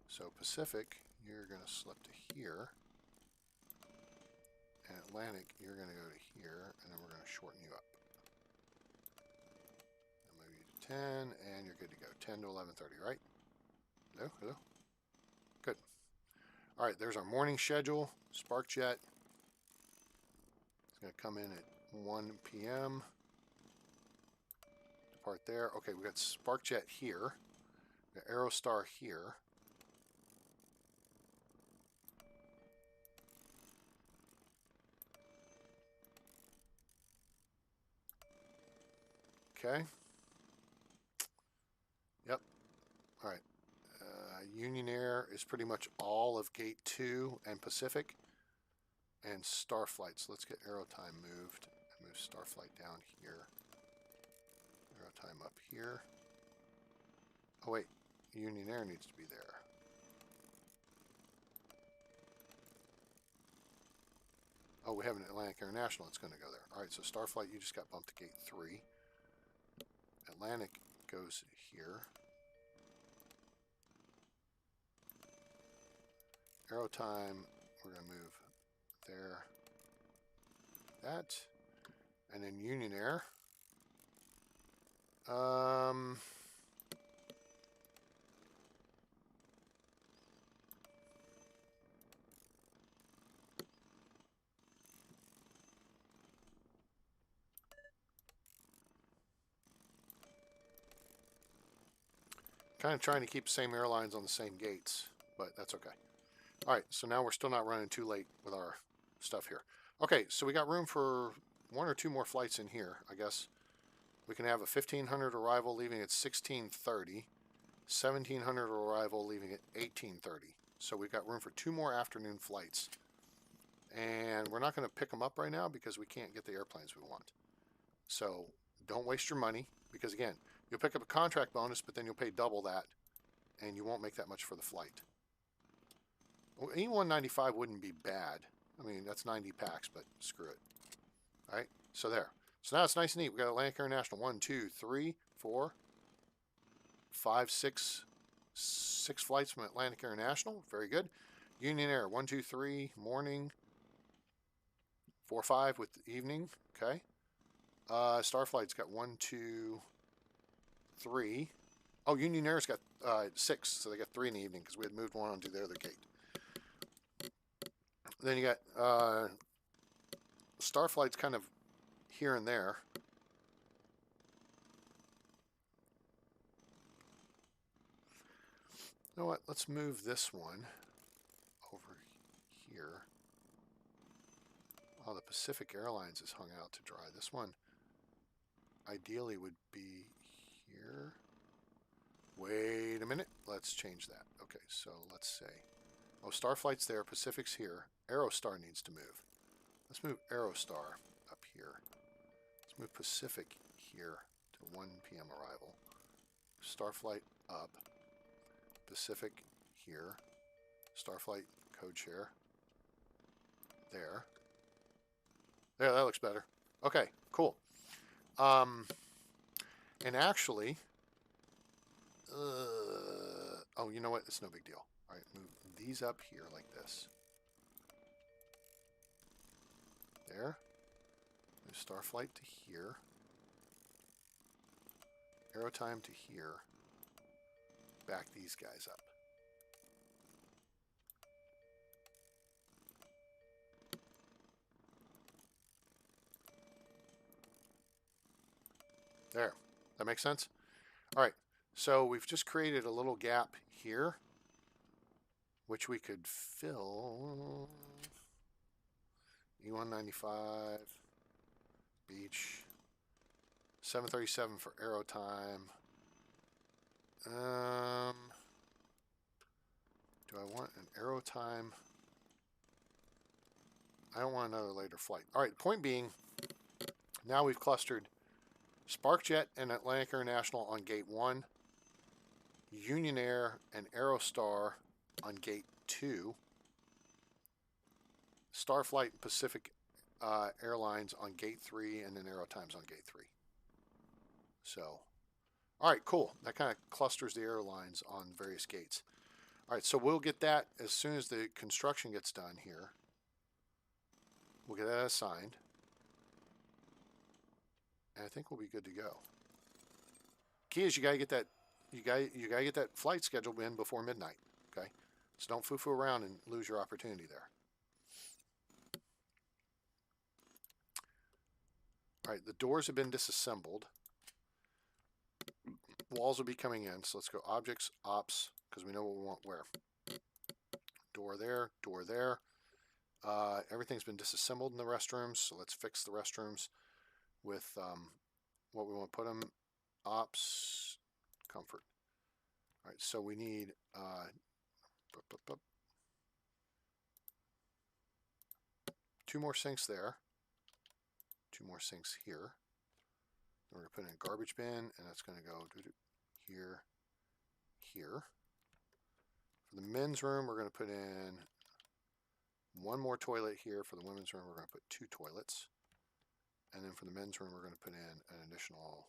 So Pacific, you're going to slip to here. And Atlantic, you're going to go to here, and then we're going to shorten you up. And maybe to 10, and you're good to go. 10 to 11:30, right? Hello, hello. Good. All right, there's our morning schedule. SparkJet. It's going to come in at 1 p.m. Depart there. Okay, we got SparkJet here. We got Aerostar here. Okay. Yep. All right. Union Air is pretty much all of Gate 2 and Pacific. And Starflight. So let's get Aerotime moved. And move Starflight down here. Aerotime up here. Oh wait, Union Air needs to be there. Oh, we have an Atlantic International that's going to go there. All right, so Starflight, you just got bumped to Gate 3. Atlantic goes here. Aerotime, we're going to move there. That. And then Union Air. Kind of trying to keep the same airlines on the same gates, but that's okay. All right, so now we're still not running too late with our stuff here. Okay, so we got room for 1 or 2 more flights in here, I guess. We can have a 1500 arrival leaving at 16:30, 1700 arrival leaving at 18:30. So we've got room for 2 more afternoon flights. And we're not going to pick them up right now because we can't get the airplanes we want. So don't waste your money because, again, you'll pick up a contract bonus, but then you'll pay double that, and you won't make that much for the flight. Well, E195 wouldn't be bad. I mean, that's 90 packs, but screw it. All right, so there. So now it's nice and neat. We got Atlantic International. 1, 2, 3, 4, 5, 6 flights from Atlantic International. Very good. Union Air. 1, 2, 3 morning. 4, 5 with the evening. Okay. Starflight's got 1, 2, 3. Oh, Union Air's got 6, so they got 3 in the evening because we had moved one onto the other gate. Then you got Starflight's kind of here and there. You know what? Let's move this one over here. Oh, the Pacific Airlines is hung out to dry. This one ideally would be here. Wait a minute. Let's change that. Okay, so let's say, oh, Starflight's there. Pacific's here. Aerostar needs to move. Let's move Aerostar up here. Let's move Pacific here to 1 p.m. arrival. Starflight up. Pacific here. Starflight code share. There. There, that looks better. Okay, cool. And actually, oh, you know what? It's no big deal. All right, move these up here like this. There. Move Starflight to here. Aerotime to here. Back these guys up. There. That makes sense? All right. So we've just created a little gap here, which we could fill. E195, beach, 737 for aero time. Do I want an aero time? I don't want another later flight. All right, point being, now we've clustered SparkJet and Atlantic International on gate 1, Union Air and Aerostar on gate 2, Starflight and Pacific Airlines on gate 3, and then Aerotimes on gate 3. So, all right, cool. That kind of clusters the airlines on various gates. All right, so we'll get that as soon as the construction gets done here. We'll get that assigned. And I think we'll be good to go. Key is you gotta get that you gotta get that flight scheduled in before midnight. Okay? So don't foo-foo around and lose your opportunity there. All right, the doors have been disassembled. Walls will be coming in. So let's go objects, ops, because we know what we want where. Door there, door there. Everything's been disassembled in the restrooms, so let's fix the restrooms with what we want to put them. Ops, comfort. All right, so we need 2 more sinks there, 2 more sinks here. Then we're going to put in a garbage bin, and that's going to go here, here. For the men's room, we're going to put in 1 more toilet here. For the women's room, we're going to put 2 toilets. And then for the men's room, we're going to put in an additional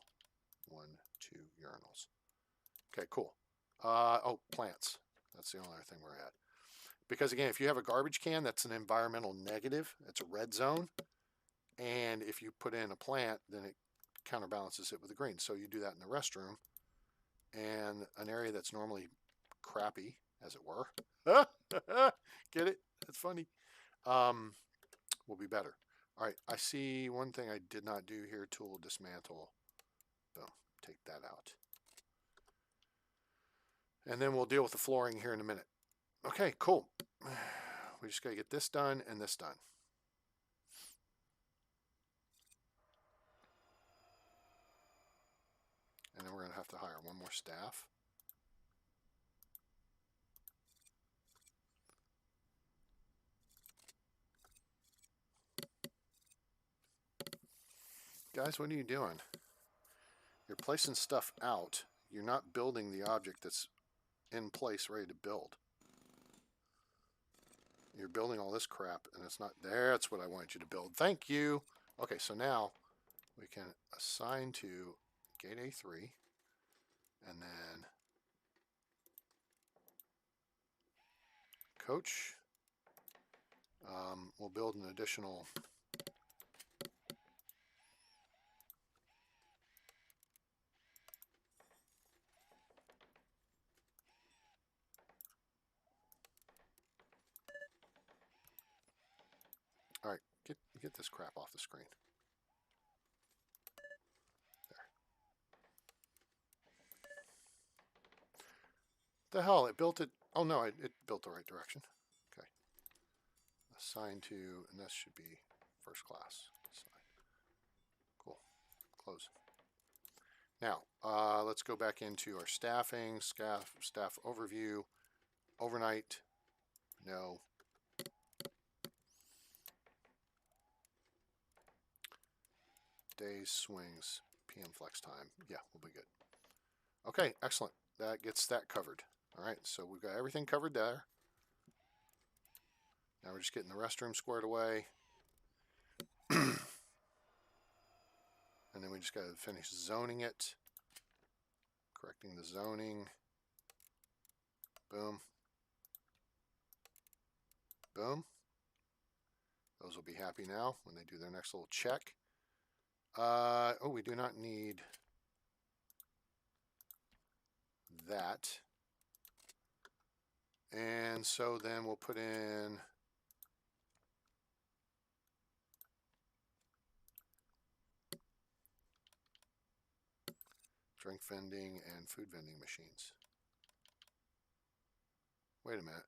1, 2 urinals. Okay, cool. Oh, plants. That's the only other thing we're at. Because again, if you have a garbage can, that's an environmental negative. It's a red zone. And if you put in a plant, then it counterbalances it with a green. So you do that in the restroom. And an area that's normally crappy, as it were. Get it? That's funny. Will be better. All right, I see one thing I did not do here. Tool dismantle. Boom. Take that out. And then we'll deal with the flooring here in a minute. Okay, cool. We just got to get this done and this done. And then we're going to have to hire 1 more staff. Guys, what are you doing? You're placing stuff out. You're not building the object that's in place, ready to build. You're building all this crap, and it's not there. That's what I wanted you to build. Thank you. Okay, so now we can assign to gate A3, and then coach. We'll build an additional all right, get this crap off the screen. There. The hell, it built it. Oh no, it built the right direction. Okay. Assign to, and this should be first class. Assign. Cool. Close. Now, let's go back into our staffing, staff overview, overnight, no. Days, swings, PM flex time. Yeah, we'll be good. Okay, excellent. That gets that covered. All right, so we've got everything covered there. Now we're just getting the restroom squared away. And then we just got to finish zoning it. Correcting the zoning. Boom. Boom. Those will be happy now when they do their next little check. Oh, we do not need that. And so then we'll put in drink vending and food vending machines. Wait a minute.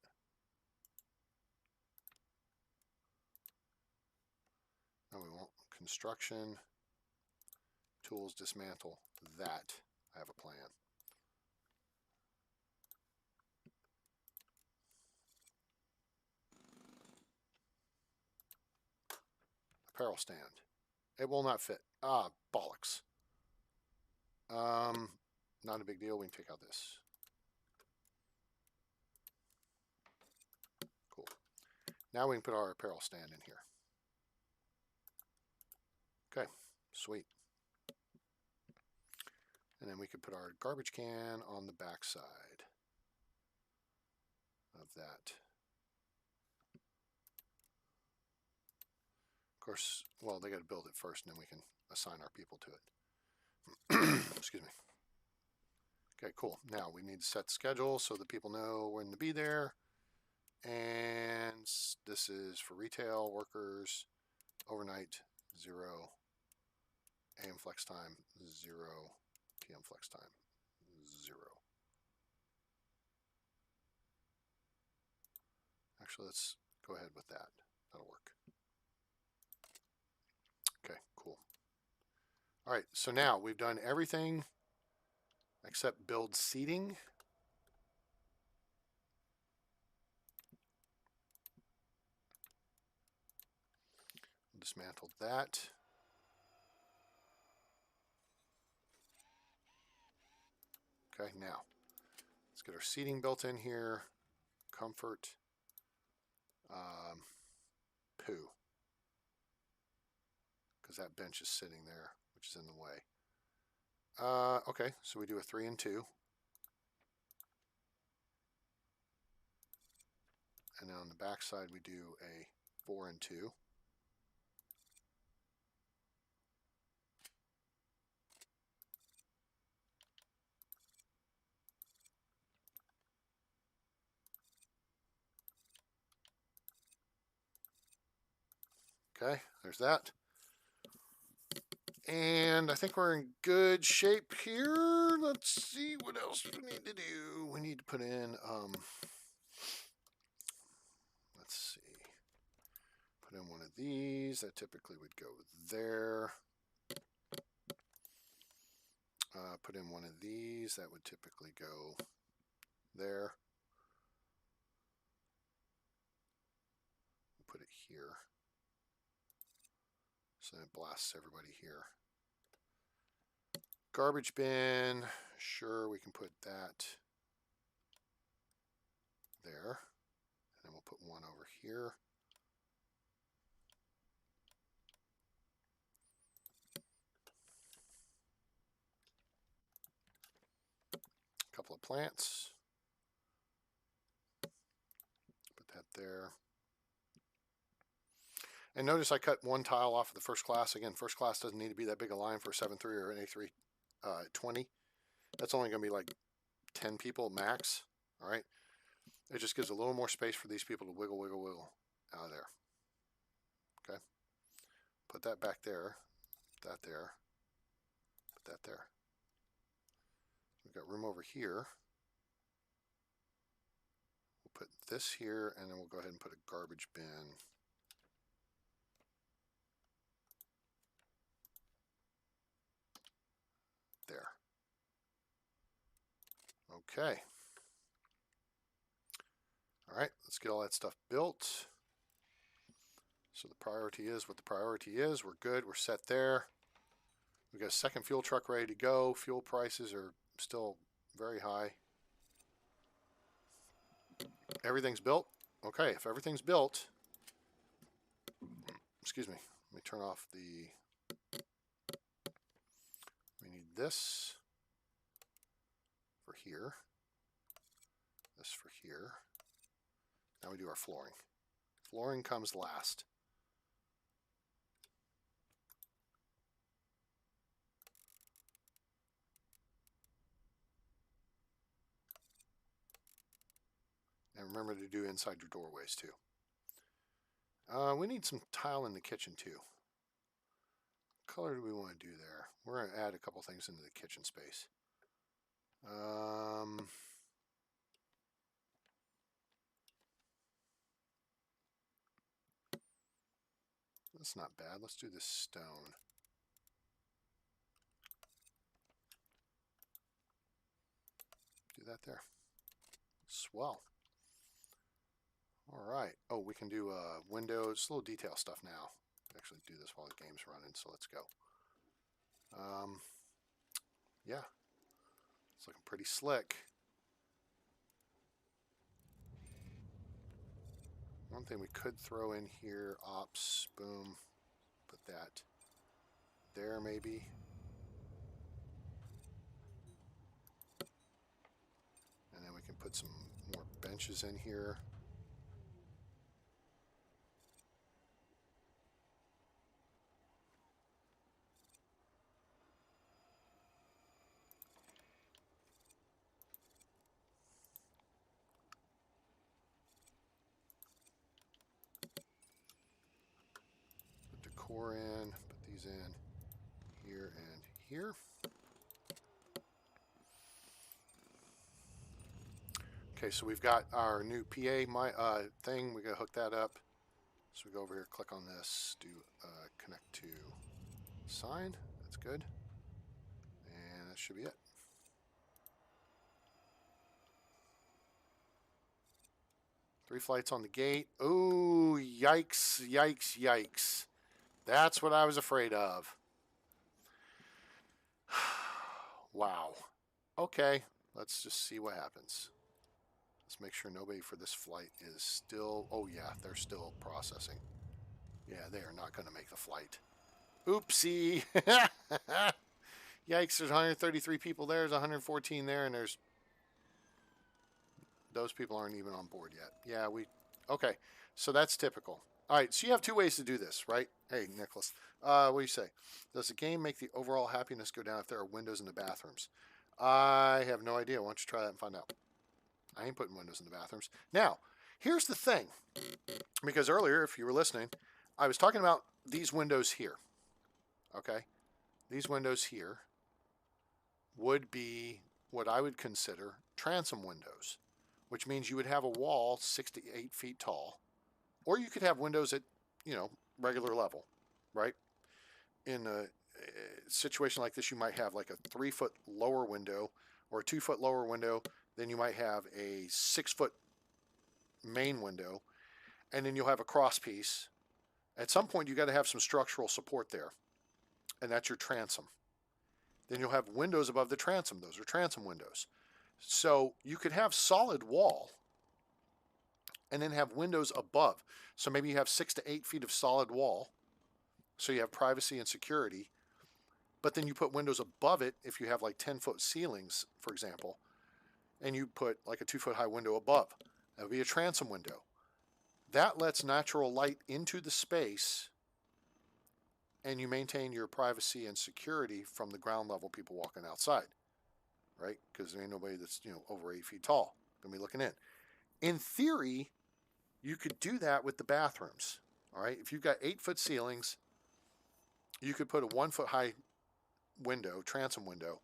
No, we won't. Construction, tools, dismantle. That. I have a plan. Apparel stand. It will not fit. Ah, bollocks. Not a big deal. We can take out this. Cool. Now we can put our apparel stand in here. Okay, sweet. And then we could put our garbage can on the back side of that. Of course, well, they got to build it first, and then we can assign our people to it. Excuse me. Okay, cool. Now we need to set the schedule so that people know when to be there. And this is for retail workers, overnight, 0, AM flex time, 0, PM flex time, 0. Actually, let's go ahead with that. That'll work. Okay, cool. All right, so now we've done everything except build seating. Dismantle that. Okay, now let's get our seating built in here. Comfort. Poo. Because that bench is sitting there, which is in the way. Okay, so we do a 3 and 2. And then on the back side, we do a 4 and 2. Okay, there's that. And I think we're in good shape here. Let's see what else we need to do. We need to put in, let's see, put in one of these. That typically would go there. Put in one of these. That would typically go there. Put it here. So it blasts everybody here. Garbage bin, sure, we can put that there. And then we'll put one over here. A couple of plants. Put that there. And notice I cut one tile off of the first class. Again, first class doesn't need to be that big a line for a 7.3 or an A320. That's only going to be like 10 people max. All right. It just gives a little more space for these people to wiggle, wiggle, wiggle out of there. Okay. Put that back there. Put that there. Put that there. We've got room over here. We'll put this here, and then we'll go ahead and put a garbage bin. There. Okay. All right, let's get all that stuff built. So the priority is what the priority is. We're good. We're set there. We've got a second fuel truck ready to go. Fuel prices are still very high. Everything's built. Okay, if everything's built, excuse me, let me turn off the, we need this for here, this for here. Now we do our flooring. Flooring comes last. And remember to do inside your doorways too. We need some tile in the kitchen too. What color do we want to do there? We're going to add a couple things into the kitchen space. That's not bad. Let's do this stone. Do that there. Swell. All right. Oh, we can do Windows, little detail stuff now. Actually do this while the game's running, so let's go. Yeah, it's looking pretty slick. One thing we could throw in here, ops, boom, put that there maybe. And then we can put some more benches in here. Put decor in, put these in here and here. Okay, so we've got our new PA thing. We gotta hook that up. So we go over here, click on this, do connect to sign. That's good. And that should be it. Three flights on the gate. Oh, yikes, yikes, yikes. That's what I was afraid of. Wow. Okay, let's just see what happens. Let's make sure nobody for this flight is still... Oh, yeah, they're still processing. Yeah, they are not going to make the flight. Oopsie. Yikes, there's 133 people there, there's 114 there, and there's... Those people aren't even on board yet. Yeah, Okay, so that's typical. All right, so you have two ways to do this, right? Hey, Nicholas, what do you say? Does the game make the overall happiness go down if there are windows in the bathrooms? I have no idea. Why don't you try that and find out? I ain't putting windows in the bathrooms. Now, here's the thing. Because earlier, if you were listening, I was talking about these windows here. Okay? These windows here would be what I would consider transom windows, which means you would have a wall 6 to 8 feet tall, or you could have windows at, regular level, right? In a situation like this, you might have like a 3-foot lower window or a 2-foot lower window. Then you might have a 6-foot main window, and then you'll have a cross piece. At some point, you got to have some structural support there, and that's your transom. Then you'll have windows above the transom. Those are transom windows. So you could have solid wall and then have windows above. So maybe you have 6 to 8 feet of solid wall. So you have privacy and security. But then you put windows above it if you have like 10-foot ceilings, for example, and you put like a 2-foot high window above. That would be a transom window. That lets natural light into the space, and you maintain your privacy and security from the ground level people walking outside, right? Because there ain't nobody that's, over 8 feet tall going to be looking in. In theory, you could do that with the bathrooms, all right? If you've got 8-foot ceilings, you could put a 1-foot high window, transom window,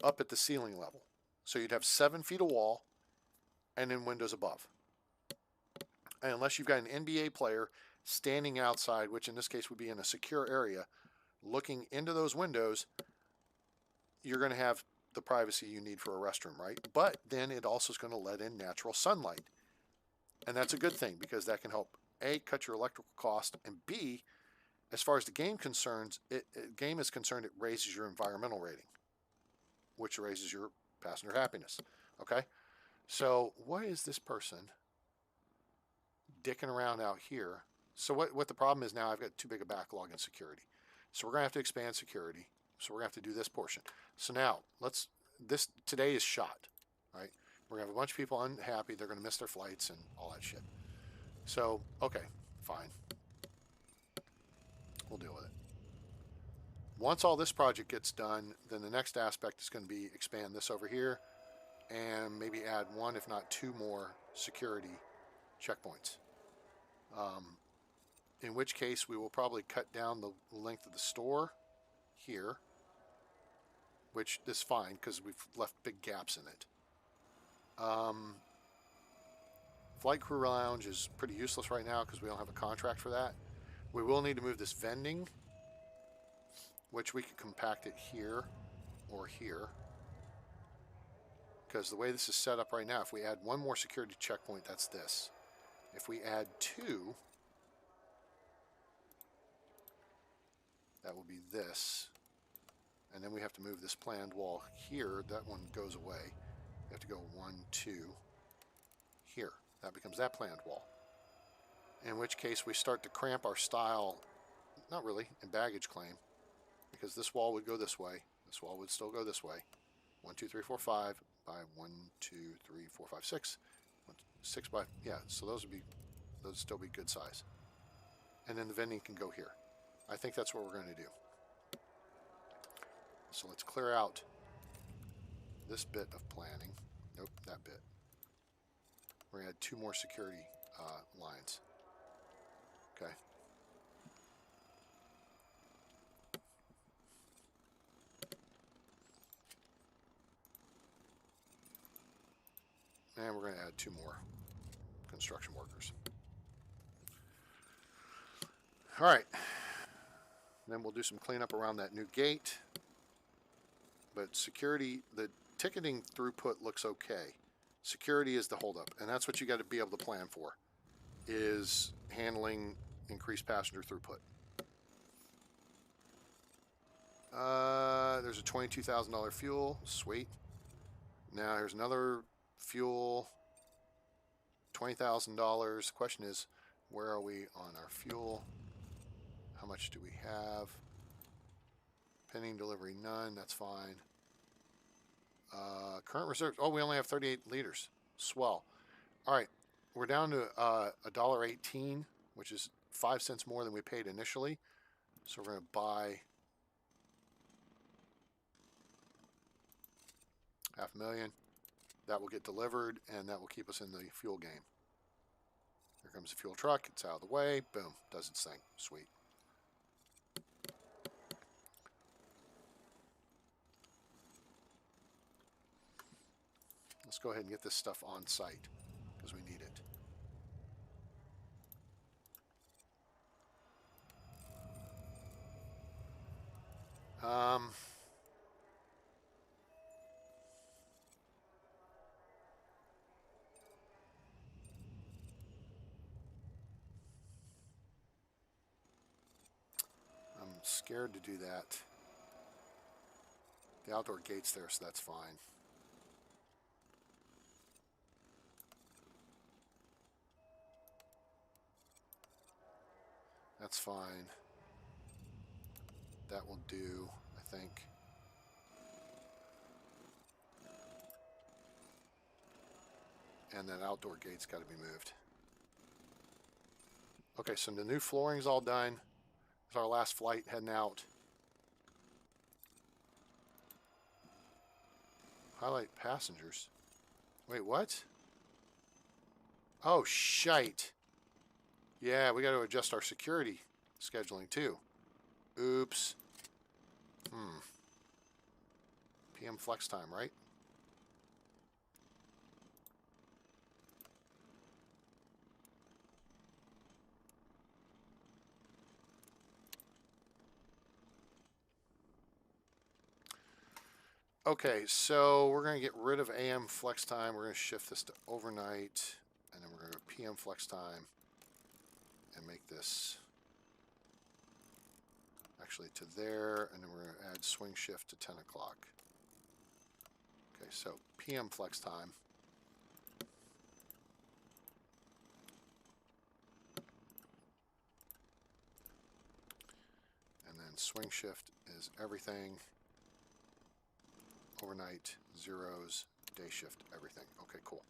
up at the ceiling level. So you'd have 7 feet of wall and then windows above. And unless you've got an NBA player standing outside, which in this case would be in a secure area, looking into those windows, you're going to have the privacy you need for a restroom, right? But then it also is going to let in natural sunlight. And that's a good thing because that can help, A, cut your electrical cost, and B, as far as the game is concerned, it raises your environmental rating, which raises your passenger happiness. Okay? So what is this person dicking around out here? So what the problem is now, I've got too big a backlog in security. So we're going to have to expand security. So we're going to have to do this portion. So now, today is shot, right? We're going to have a bunch of people unhappy. They're going to miss their flights and all that shit. So, okay, fine. We'll deal with it. Once all this project gets done, then the next aspect is going to be expand this over here and maybe add 1, if not 2 more security checkpoints. In which case we will probably cut down the length of the store here which is fine because we've left big gaps in it. Flight crew lounge is pretty useless right now because we don't have a contract for that. We will need to move this vending, which we could compact it here or here. Because the way this is set up right now, if we add one more security checkpoint, that's this. If we add two, that will be this. And then we have to move this planned wall here. That one goes away. We have to go 1, 2, here. That becomes that planned wall. In which case we start to cramp our style, not really, in baggage claim. Because this wall would go this way. This wall would still go this way. 1, 2, 3, 4, 5 by 1, 2, 3, 4, 5, 6. 6 by, yeah, so those would still be good size. And then the vending can go here. I think that's what we're going to do. So let's clear out this bit of planning. Nope, that bit. We're going to add 2 more security lines. Okay. And we're going to add 2 more construction workers. All right. Then we'll do some cleanup around that new gate. But security, the ticketing throughput looks okay. Security is the holdup, and that's what you got to be able to plan for, is handling increased passenger throughput. There's a $22,000 fuel, sweet. Now here's another fuel, $20,000. Question is, where are we on our fuel? How much do we have? Pending delivery, none. That's fine. Current reserves. Oh, we only have 38 liters. Swell. All right, we're down to $1.18, which is 5 cents more than we paid initially. So we're going to buy 500,000. That will get delivered, and that will keep us in the fuel game. Here comes the fuel truck. It's out of the way. Boom. Does its thing. Sweet. Let's go ahead and get this stuff on site because we need it. I'm scared to do that. The outdoor gate's there, so that's fine. That's fine. That will do, I think. And that outdoor gate's got to be moved. Okay, so the new flooring's all done. It's our last flight heading out. Highlight passengers. Wait, what? Oh, shite. Yeah, we got to adjust our security scheduling too. Oops. PM flex time, right? Okay, so we're going to get rid of AM flex time. We're going to shift this to overnight, and then we're going to go PM flex time and make this actually to there, and then we're going to add swing shift to 10 o'clock. Okay, so PM flex time. And then swing shift is everything. Overnight, zeros, day shift, everything. Okay, cool.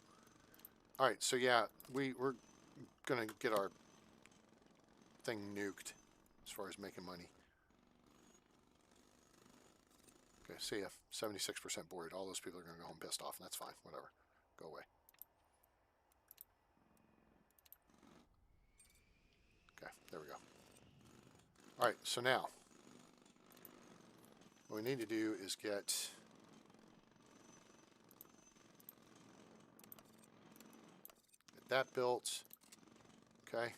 All right, so yeah, we're going to get our thing nuked as far as making money. Okay, see ya. 76% bored. All those people are going to go home pissed off, and that's fine. Whatever. Go away. Okay, there we go. All right, so now, What we need to do is get that built. Okay.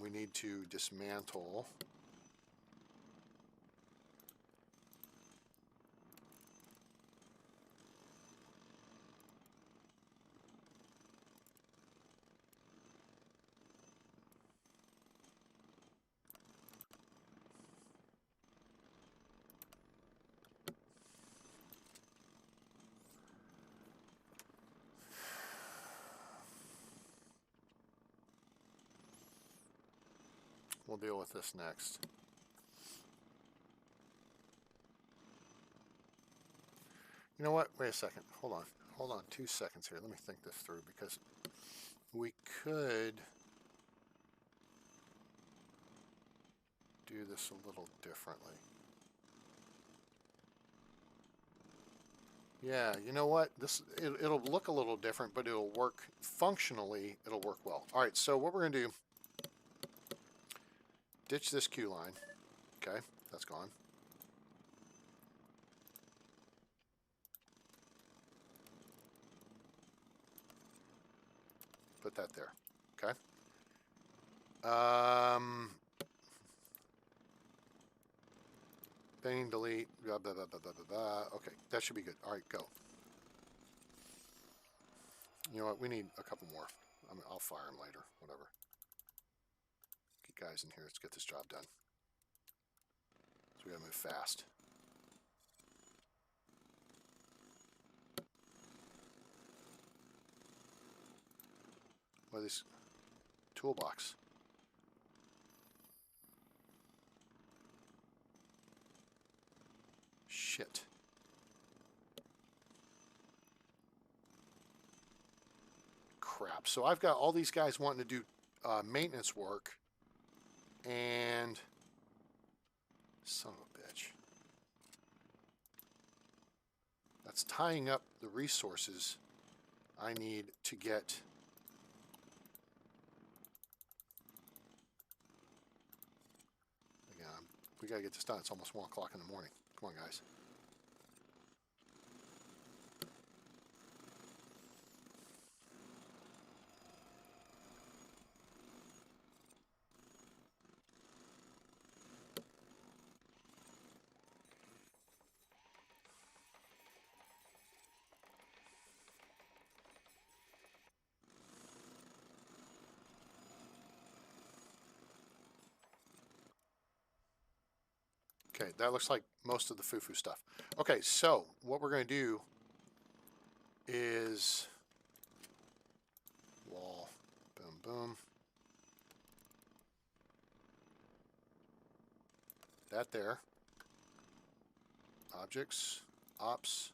We need to dismantle We'll deal with this next. You know what? Wait a second. Hold on. Hold on 2 seconds here. Let me think this through, because we could do this a little differently. Yeah, you know what? It'll look a little different, but it'll work functionally. It'll work well. All right, so what we're going to do, ditch this queue line. Okay, that's gone. Put that there. Okay. Bang, delete, blah, blah, blah, blah, blah, blah. Okay, that should be good. All right, go. You know what? We need a couple more. I'll fire them later. Whatever. Get guys in here. Let's get this job done. So we gotta move fast. What are these? Toolbox. Shit. Crap. So I've got all these guys wanting to do maintenance work, and son of a bitch. That's tying up the resources I need to get. Again, we gotta get this done. It's almost 1 o'clock in the morning. Come on, guys. Okay, that looks like most of the foo-foo stuff. Okay, so what we're going to do is wall, boom, boom. That there. Objects, ops.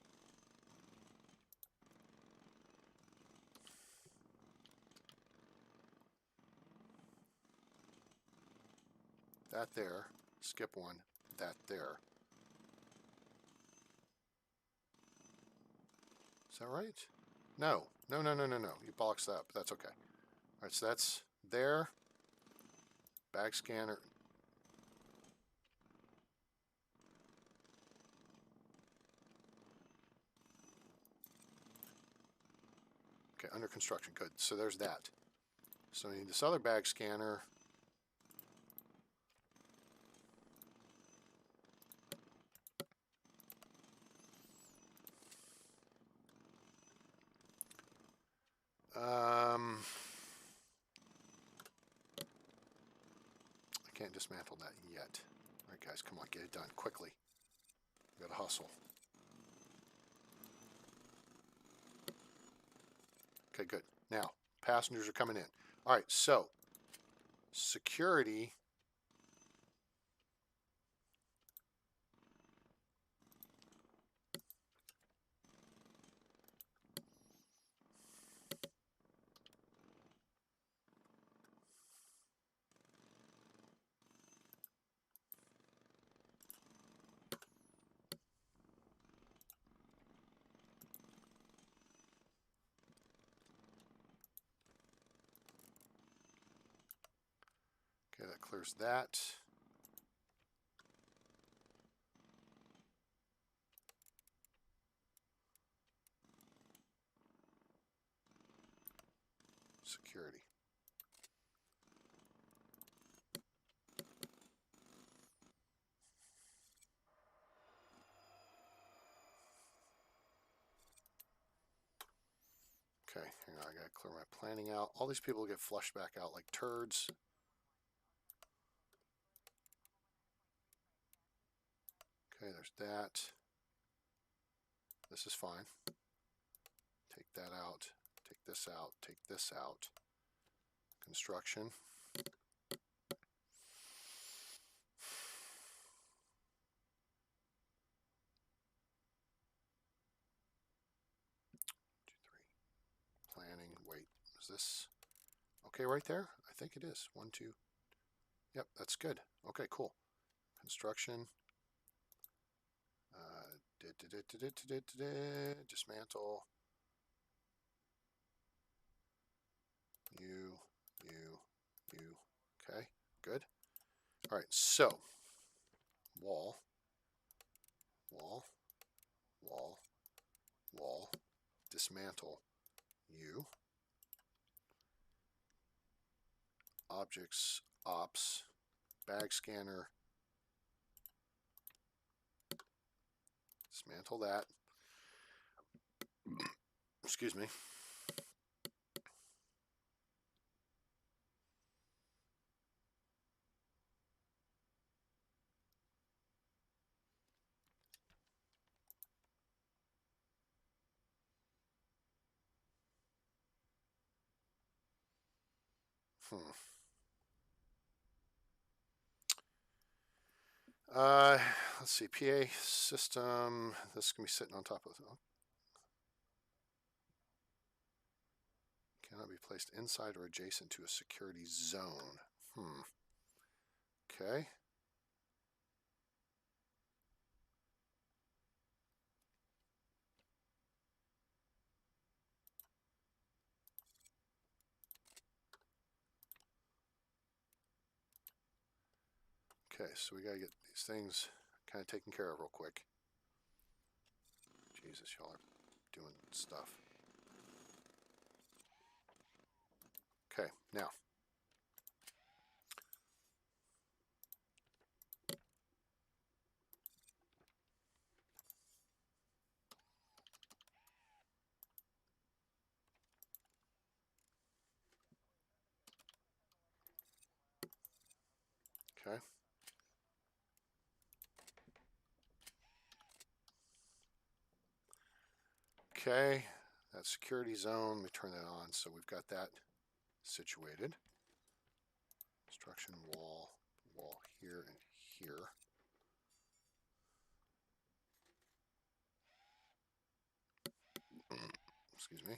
That there. Skip one. That there. Is that right? No. No, no, no, no, no. You boxed that up. That's okay. All right, so that's there. Bag scanner. Okay, under construction. Good. So there's that. So we need this other bag scanner. I can't dismantle that yet. All right, guys, come on, get it done quickly. We gotta hustle. Okay, good. Now, passengers are coming in. All right, so security. Okay, that clears that. Okay, hang on, I gotta clear my planning out. All these people get flushed back out like turds. Okay, there's that. This is fine. Take that out. Take this out. Take this out. Construction. Planning. Wait, is this okay right there? I think it is. 1, 2. Yep, that's good. Okay, cool. Construction. Dismantle. You. Okay, good. All right, so wall, wall, wall, wall. Dismantle you. Objects, ops, bag scanner. Dismantle that. Excuse me. Let's see. PA system. This can be sitting on top of. Oh, cannot be placed inside or adjacent to a security zone. Okay. Okay, so we gotta get these things kind of taken care of real quick. Jesus, y'all are doing stuff. Okay, now. Okay. Okay, that security zone, let me turn that on so we've got that situated. Construction wall, wall here and here. Excuse me.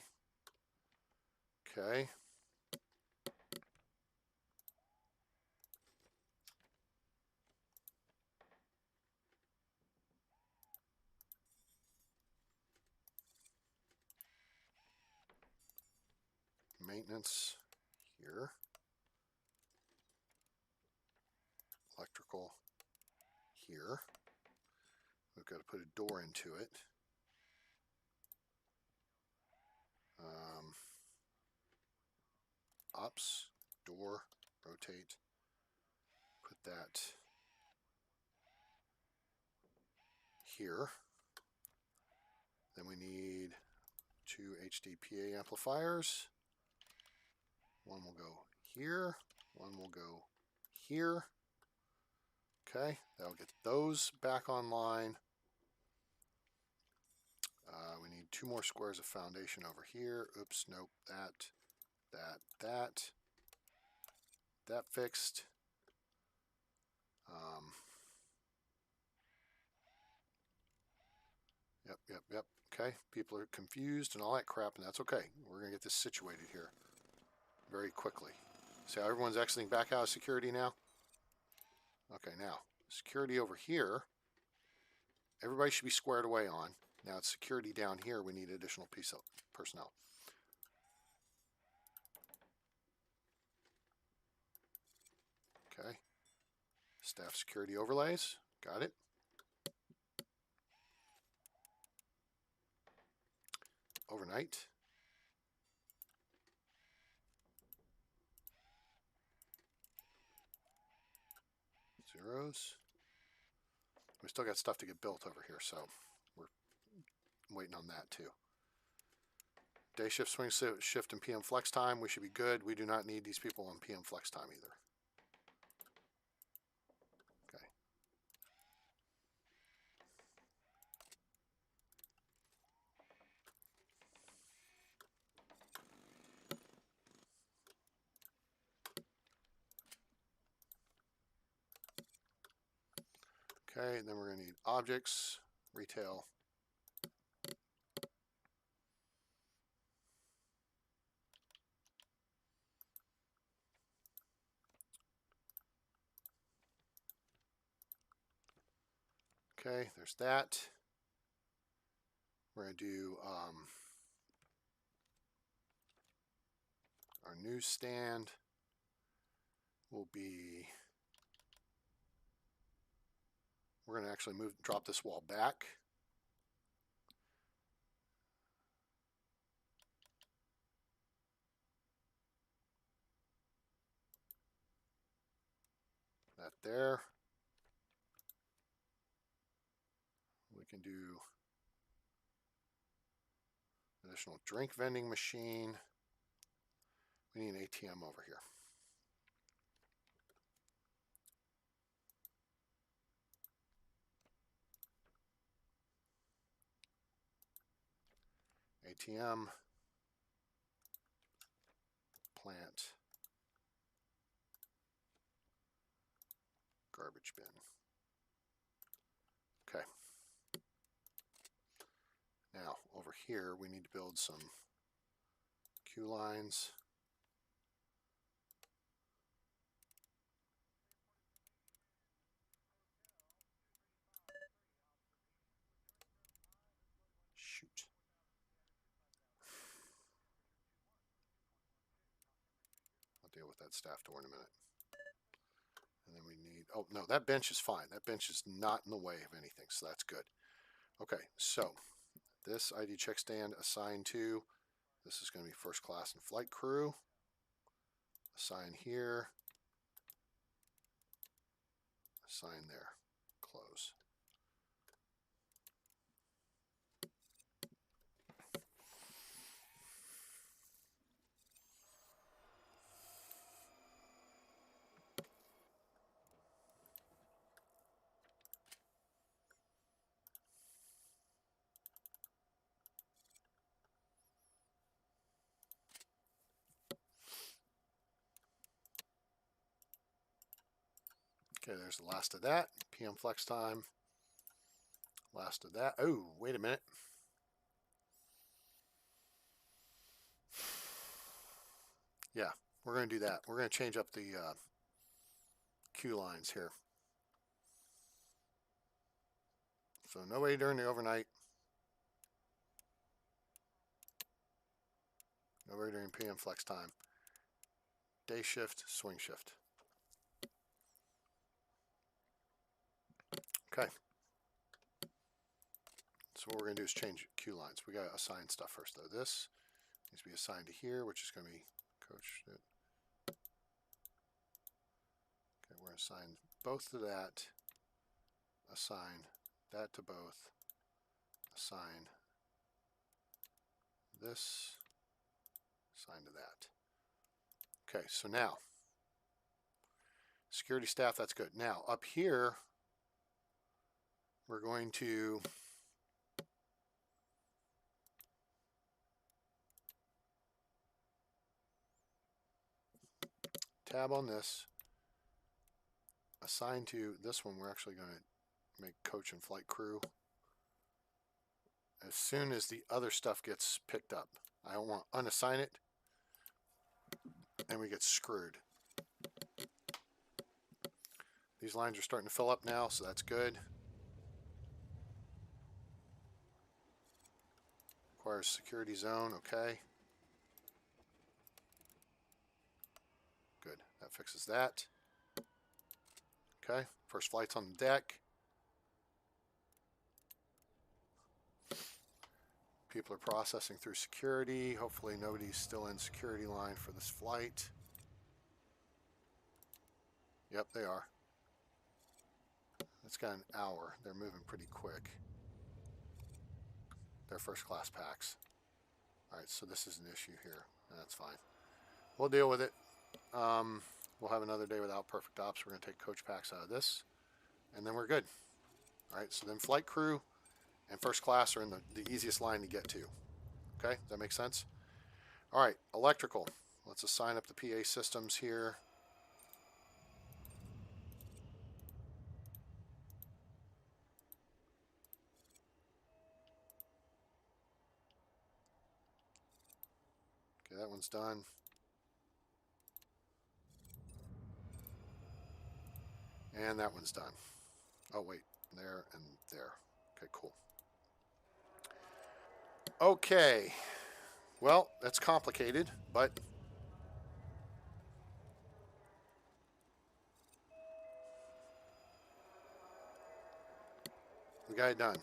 Okay. Maintenance here. Electrical here. We've got to put a door into it. Ops, door, rotate. Put that here. Then we need 2 HDPA amplifiers. One will go here. One will go here. Okay, that'll get those back online. We need 2 more squares of foundation over here. Oops, nope, that. That fixed. Yep. Okay, people are confused and all that crap, and that's okay. We're going to get this situated here very quickly. See how everyone's exiting back out of security now? Okay, now, security over here, everybody should be squared away on. Now it's security down here. We need additional piece of personnel. Okay. Staff security overlays. Got it. Overnight. Zeros. We still got stuff to get built over here, so we're waiting on that too. Day shift, swing shift, and PM flex time. We should be good. We do not need these people on PM flex time either. Okay, and then we're going to need objects, retail. Okay, there's that. We're going to do our newsstand will be, we're going to actually drop this wall back. That there. We can do additional drink vending machine. We need an ATM over here. ATM, plant, garbage bin. Okay. Now, over here, we need to build some queue lines. Shoot. I'll deal with that staff door in a minute. And then we need, oh no, that bench is fine. That bench is not in the way of anything, so that's good. Okay, so this ID check stand assigned to, this is going to be first class and flight crew. Assign here. Assign there. Close. Okay, there's the last of that. PM flex time. Last of that. Oh, wait a minute. Yeah, we're going to do that. We're going to change up the queue lines here. So nobody during the overnight. Nobody during PM flex time. Day shift, swing shift. Okay. So what we're going to do is change queue lines. We got to assign stuff first though. This needs to be assigned to here, which is going to be coach. Okay, we're going to assign both to that. Assign that to both. Assign this. Assign to that. Okay, so now security staff, that's good. Now up here, we're going to tab on this, assign to this one. We're actually going to make coach and flight crew as soon as the other stuff gets picked up. I don't want to unassign it and we get screwed. These lines are starting to fill up now, so that's good. Requires security zone, okay. Good, that fixes that. Okay, first flight's on the deck. People are processing through security. Hopefully nobody's still in security line for this flight. Yep, they are. It's got an hour. They're moving pretty quick. They're first class packs. All right, so this is an issue here. That's fine. We'll deal with it. We'll have another day without perfect ops. We're going to take coach packs out of this, and then we're good. All right, so then flight crew and first class are in the easiest line to get to. Okay, does that make sense? All right, electrical. Let's assign up the PA systems here. Okay, that one's done. And that one's done. Oh, wait, there and there. Okay, cool. Okay, well, that's complicated, but we got it done.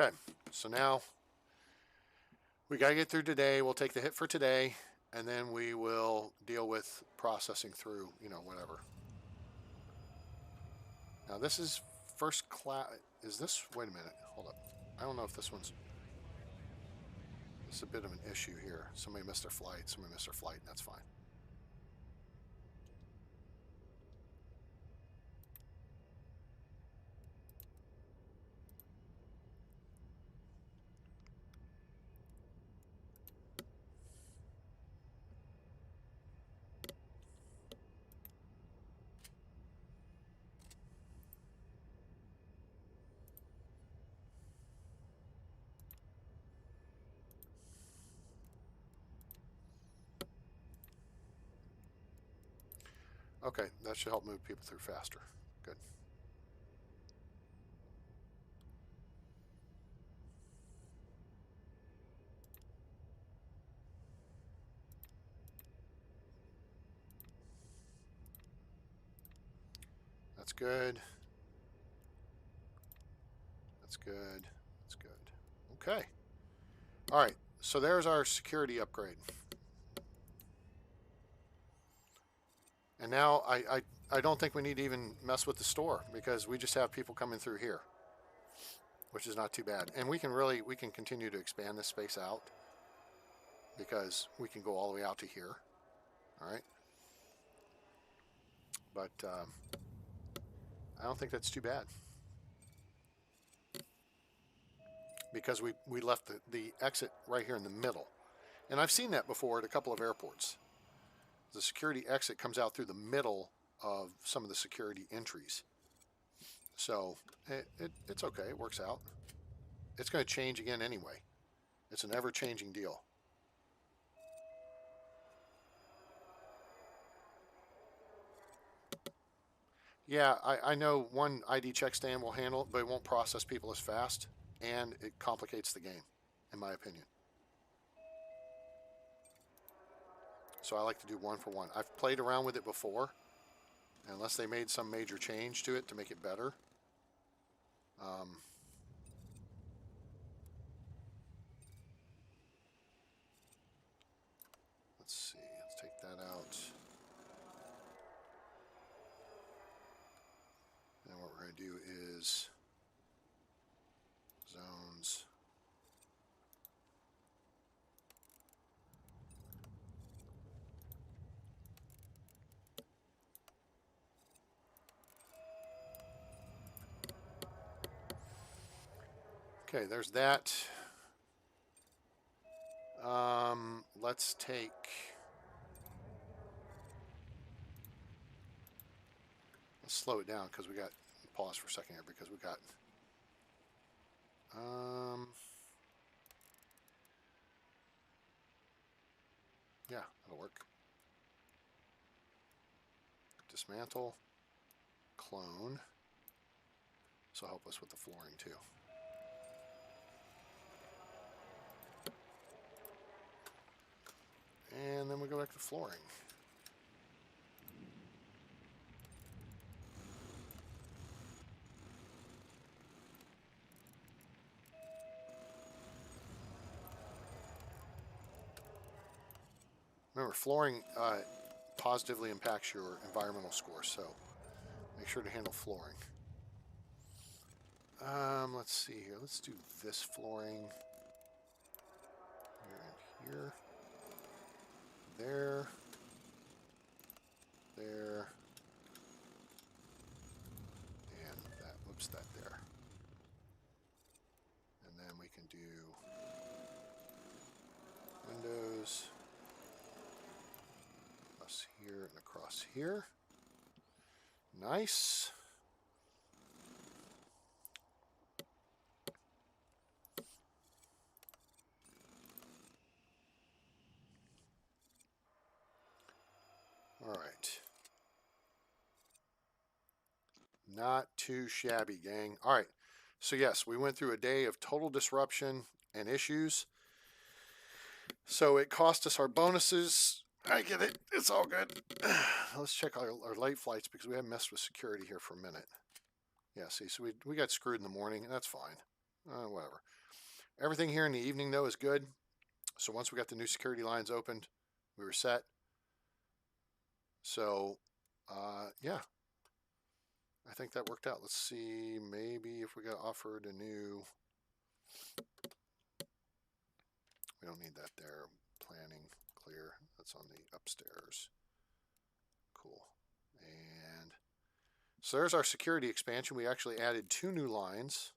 Okay, so now we got to get through today. We'll take the hit for today, and then we will deal with processing through, you know, whatever. Now this is first class. Is this, wait a minute, hold up. I don't know if this one's, it's a bit of an issue here. Somebody missed their flight, that's fine. Okay, that should help move people through faster. Good. That's good. That's good. That's good. Okay. All right, so there's our security upgrade. And now I don't think we need to even mess with the store because we just have people coming through here, which is not too bad. And we can continue to expand this space out because we can go all the way out to here. All right. But I don't think that's too bad because we left the exit right here in the middle. And I've seen that before at a couple of airports. The security exit comes out through the middle of some of the security entries. So it's okay. It works out. It's going to change again anyway. It's an ever-changing deal. Yeah, I know one ID check stand will handle it, but it won't process people as fast, and it complicates the game, in my opinion. So I like to do one for one. I've played around with it before, unless they made some major change to it to make it better. Let's see, let's take that out. And what we're going to do is zones. Okay, there's that. Let's take... Let's slow it down because we got... Pause for a second here because we got... yeah, that'll work. Dismantle. Clone. So help us with the flooring too. And then we go back to flooring. Remember, flooring positively impacts your environmental score, so make sure to handle flooring. Let's see here. Let's do this flooring. Here and here. There. There. And that. Whoops, that there. And then we can do windows. Across here and across here. Nice. All right. Not too shabby, gang. All right. So yes, we went through a day of total disruption and issues. So it cost us our bonuses. I get it. It's all good. Let's check our late flights because we haven't messed with security here for a minute. Yeah, see, so we got screwed in the morning. That's fine. Whatever. Everything here in the evening, though, is good. So once we got the new security lines opened, we were set. So, yeah, I think that worked out. Let's see, maybe if we got offered a new, we don't need that there. Planning, clear. That's on the upstairs. Cool. And so there's our security expansion. We actually added 2 new lines.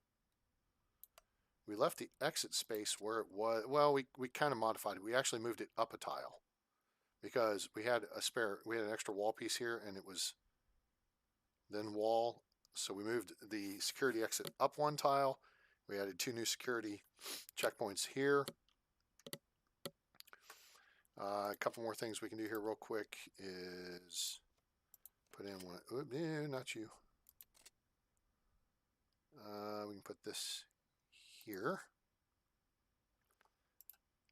We left the exit space where it was. Well, we kind of modified it. We actually moved it up a tile because we had an extra wall piece here and it was then wall. So we moved the security exit up 1 tile. We added 2 new security checkpoints here. A couple more things we can do here real quick is put in one. Oh, not you. We can put this here.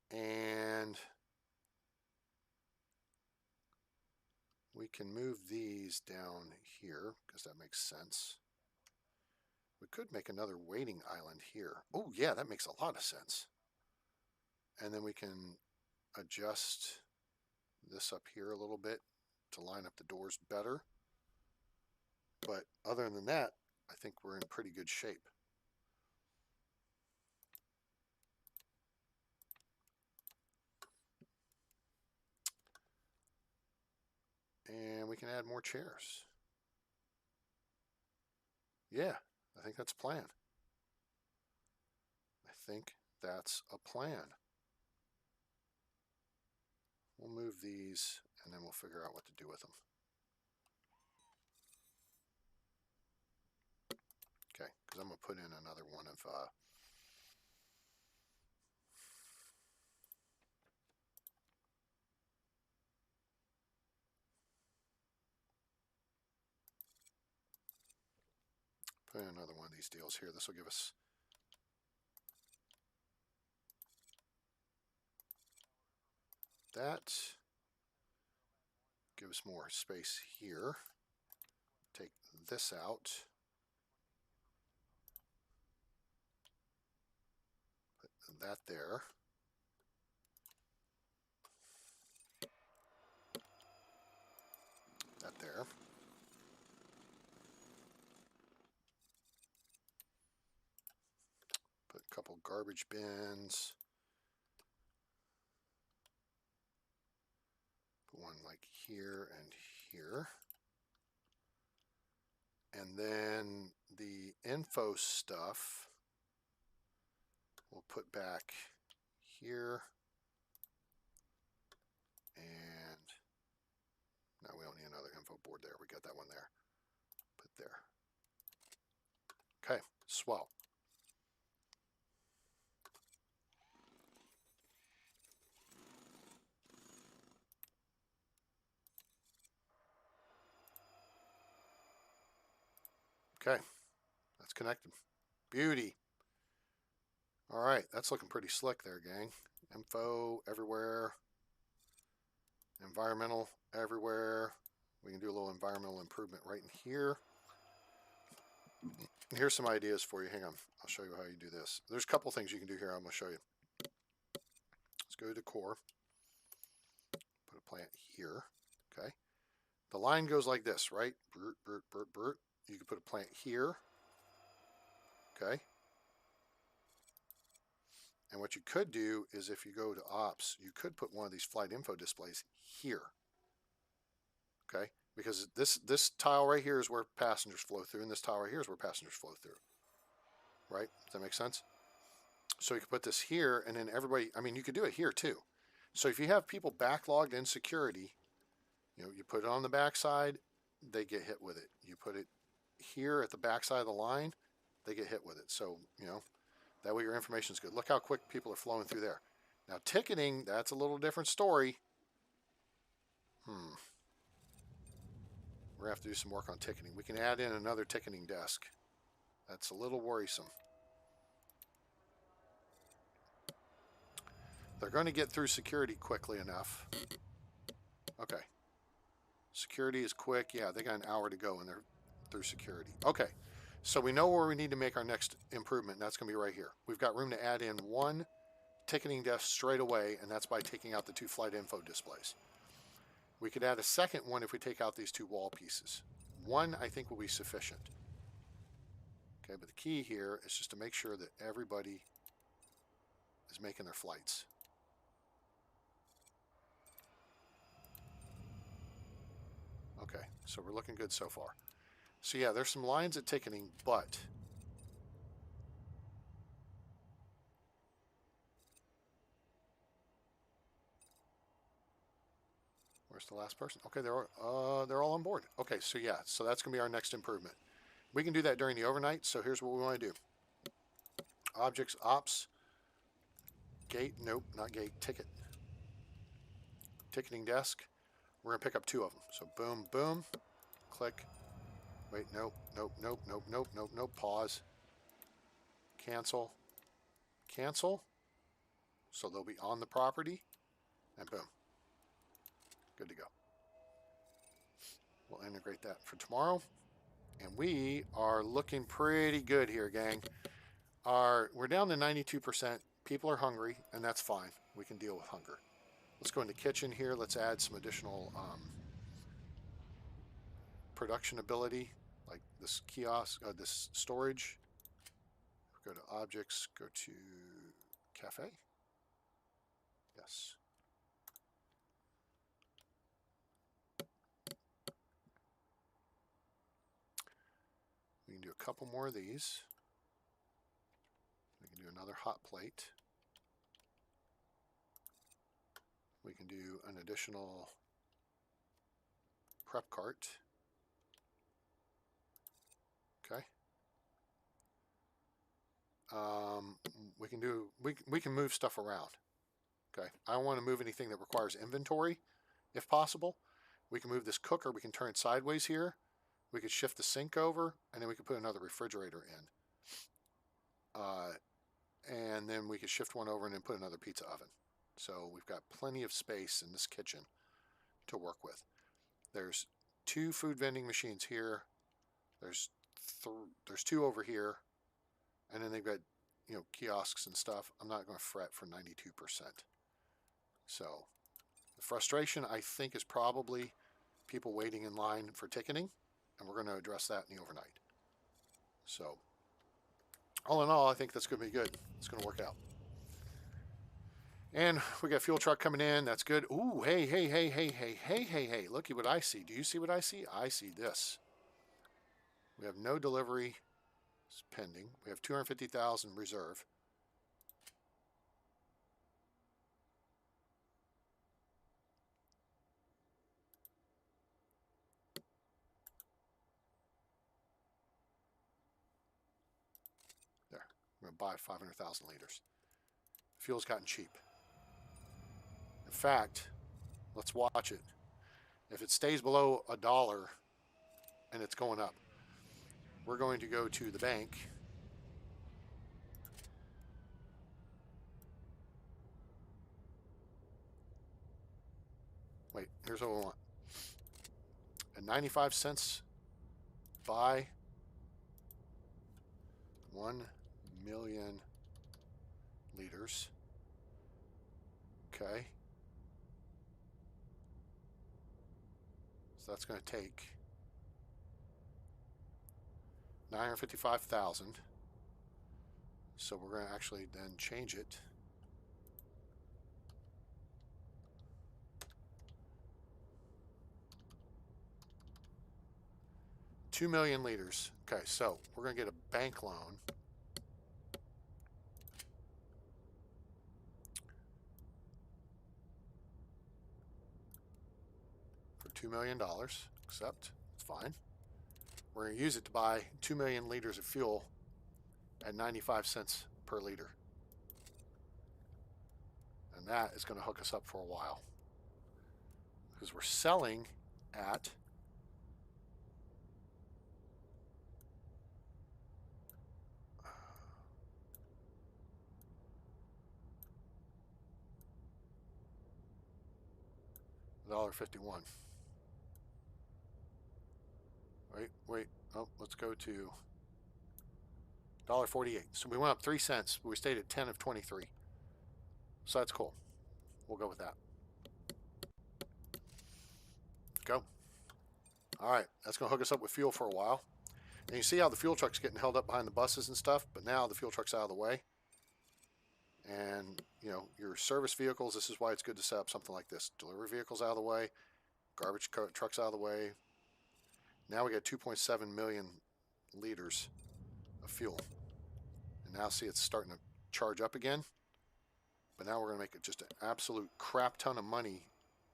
And we can move these down here because that makes sense. We could make another waiting island here. Oh, yeah, that makes a lot of sense. And then we can adjust this up here a little bit to line up the doors better. But other than that, I think we're in pretty good shape. And we can add more chairs. Yeah, I think that's a plan. I think that's a plan. We'll move these and then we'll figure out what to do with them. Okay, because I'm going to put in another one of put in another one of these deals here. This will give us that. Give us more space here. Take this out. Put that there. That there. Put a couple garbage bins. Put one like here and here. And then the info stuff we'll put back here. And now we don't need another info board there. We got that one there. Put there. Okay, swell. Okay, that's connected. Beauty. All right, that's looking pretty slick there, gang. Info everywhere. Environmental everywhere. We can do a little environmental improvement right in here. Here's some ideas for you. Hang on. I'll show you how you do this. There's a couple things you can do here. I'm going to show you. Let's go to core. Put a plant here. Okay. The line goes like this, right? Bert, Bert, Bert, Bert. You could put a plant here. Okay. And what you could do is if you go to ops, you could put one of these flight info displays here. Okay. Because this tile right here is where passengers flow through, and this tile right here is where passengers flow through. Right? Does that make sense? So you could put this here, and then everybody, I mean, you could do it here too. So if you have people backlogged in security, you know, you put it on the backside, they get hit with it. You put it here at the backside of the line, they get hit with it. So, you know, that way your information is good. Look how quick people are flowing through there. Now, ticketing, that's a little different story. We're going to have to do some work on ticketing. We can add in another ticketing desk. That's a little worrisome. They're going to get through security quickly enough. Okay. Security is quick. Yeah, they got an hour to go and they're through security. Okay. So we know where we need to make our next improvement, and that's going to be right here. We've got room to add in one ticketing desk straight away, and that's by taking out the 2 flight info displays. We could add a second one if we take out these 2 wall pieces. One, I think, will be sufficient. Okay, but the key here is just to make sure that everybody is making their flights. Okay, so we're looking good so far. So yeah, there's some lines at ticketing, but where's the last person? Okay, they're all on board. Okay, so yeah, so that's gonna be our next improvement. We can do that during the overnight. So here's what we want to do: objects, ops, gate. Nope, not gate. Ticket. Ticketing desk. We're gonna pick up 2 of them. So boom, boom, click. Wait, nope, nope, nope, nope, nope, nope, nope. Pause. Cancel. Cancel. So they'll be on the property, and boom. Good to go. We'll integrate that for tomorrow. And we are looking pretty good here, gang. We're down to 92%. People are hungry, and that's fine. We can deal with hunger. Let's go in the kitchen here. Let's add some additional production ability, like this kiosk, this storage. Go to objects, go to cafe. Yes. We can do a couple more of these. We can do another hot plate. We can do an additional prep cart. Okay. We can move stuff around. Okay. I don't want to move anything that requires inventory, if possible. We can move this cooker. We can turn it sideways here. We could shift the sink over, and then we could put another refrigerator in. And then we could shift one over and then put another pizza oven. So we've got plenty of space in this kitchen to work with. There's 2 food vending machines here. There's 2 over here. And then they've got, you know, kiosks and stuff. I'm not going to fret for 92%. So the frustration, I think, is probably people waiting in line for ticketing, and we're going to address that in the overnight. So all in all, I think that's going to be good. It's going to work out. And we got fuel truck coming in. That's good. Ooh, hey, hey, hey, hey, hey, hey, hey, hey. Look at what I see. Do you see what I see? I see this. We have no delivery pending. We have 250,000 reserve. There. I'm going to buy 500,000 liters. Fuel's gotten cheap. In fact, let's watch it. If it stays below $1 and it's going up, we're going to go to the bank. Wait, here's what we want. At 95 cents, buy 1 million liters. Okay. So that's going to take 955,000. So we're going to actually then change it to 2 million liters. Okay, so we're going to get a bank loan for $2 million. Accept. It's fine. We're going to use it to buy 2 million liters of fuel at 95 cents per liter. And that is going to hook us up for a while. Because we're selling at $1.51. Wait. Oh, let's go to $1.48. So we went up 3 cents, but we stayed at 10 of 23. So that's cool. We'll go with that. Go. All right, that's going to hook us up with fuel for a while. And you see how the fuel truck's getting held up behind the buses and stuff, but now the fuel truck's out of the way. And, you know, your service vehicles, this is why it's good to set up something like this. Delivery vehicles out of the way, garbage trucks out of the way. Now we got 2.7 million liters of fuel. And now see it's starting to charge up again. But now we're going to make it just an absolute crap ton of money,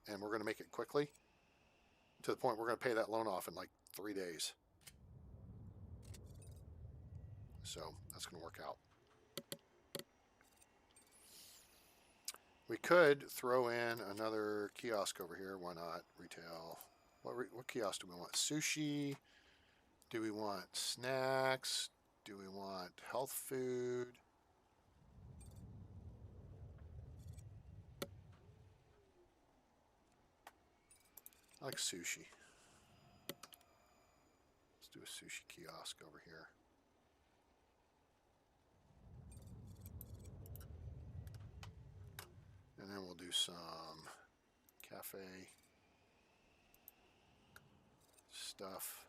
and we're going to make it quickly to the point we're going to pay that loan off in like 3 days. So that's going to work out. We could throw in another kiosk over here. Why not? Retail. What kiosk do we want? Sushi? Do we want snacks? Do we want health food? I like sushi. Let's do a sushi kiosk over here. And then we'll do some cafe stuff.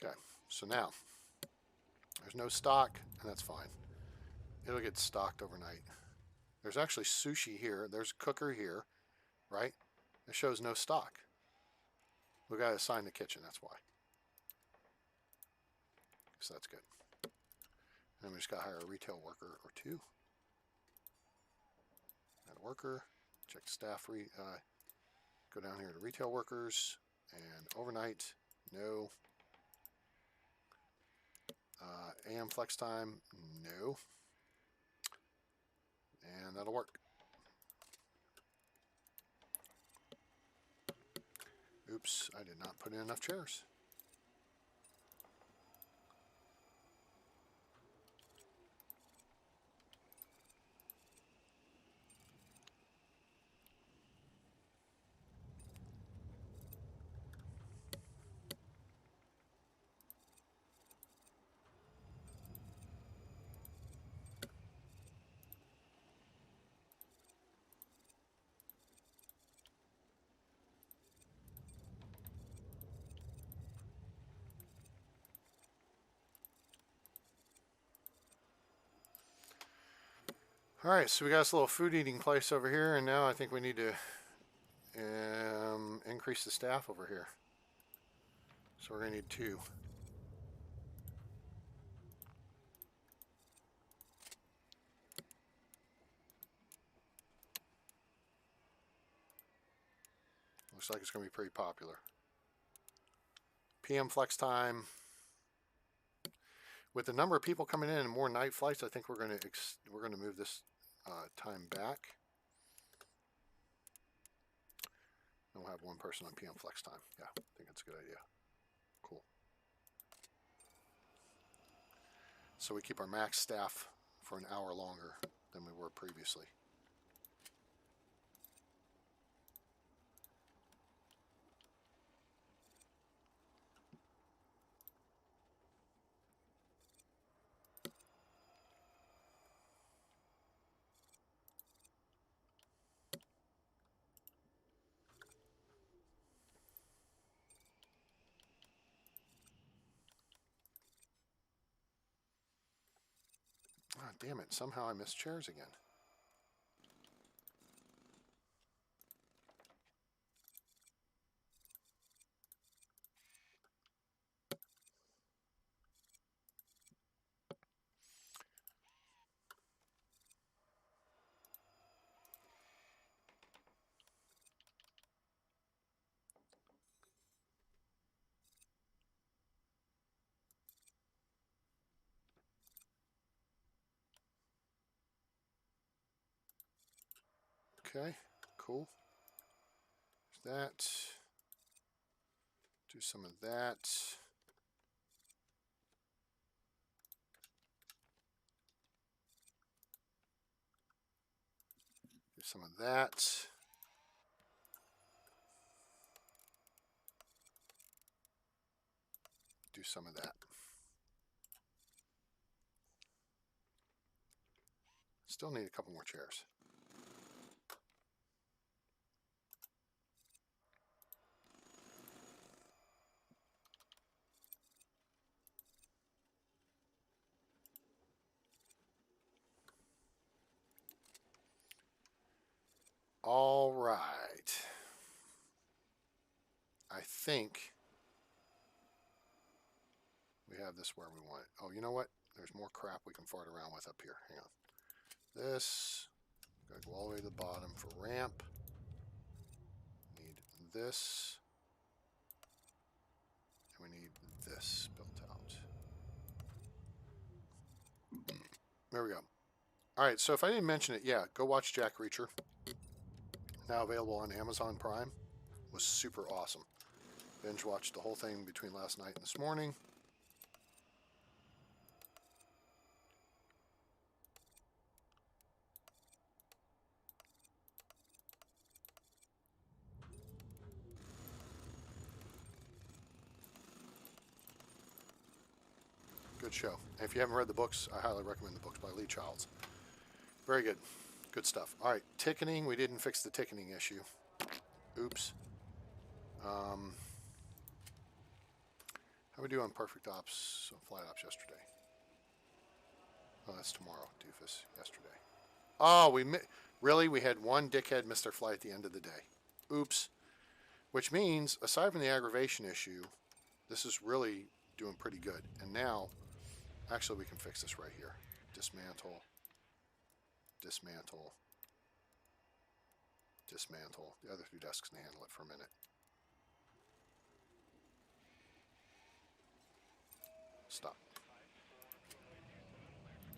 Okay, so now there's no stock, and that's fine. It'll get stocked overnight. There's actually sushi here. There's a cooker here, right? It shows no stock. We got to assign the kitchen, that's why. So that's good. And then we just got to hire a retail worker or two. Add a worker, check staff, go down here to retail workers, and overnight, no. AM flex time, no. And that'll work. Oops, I did not put in enough chairs. All right, so we got this little food eating place over here, and now I think we need to increase the staff over here. So we're going to need 2. Looks like it's going to be pretty popular. PM flex time. With the number of people coming in and more night flights, I think we're going to move this time back. And we'll have 1 person on PM flex time. Yeah, I think that's a good idea. Cool. so we keep our max staff for an hour longer than we were previously. Oh, damn it. Somehow I missed chairs again. Okay, cool. There's that. Do some of that. Do some of that. Do some of that. Still need a couple more chairs. All right. I think we have this where we want it. Oh, you know what? There's more crap we can fart around with up here. Hang on. This. Gotta go all the way to the bottom for ramp. Need this. And we need this built out. There we go. All right, so if I didn't mention it, yeah, go watch Jack Reacher. Now available on Amazon Prime. Was super awesome. Binge watched the whole thing between last night and this morning. Good show. And if you haven't read the books, I highly recommend the books by Lee Childs. Very good. Good stuff. All right, ticketing. We didn't fix the ticketing issue. Oops. How we do on Perfect Ops, Flight Ops yesterday? Oh, that's tomorrow, doofus. Yesterday. Oh, really? We had one dickhead miss their flight at the end of the day. Oops. Which means, aside from the aggravation issue, this is really doing pretty good. And now, actually, we can fix this right here. Dismantle. Dismantle. Dismantle. The other two desks can handle it for a minute. Stop.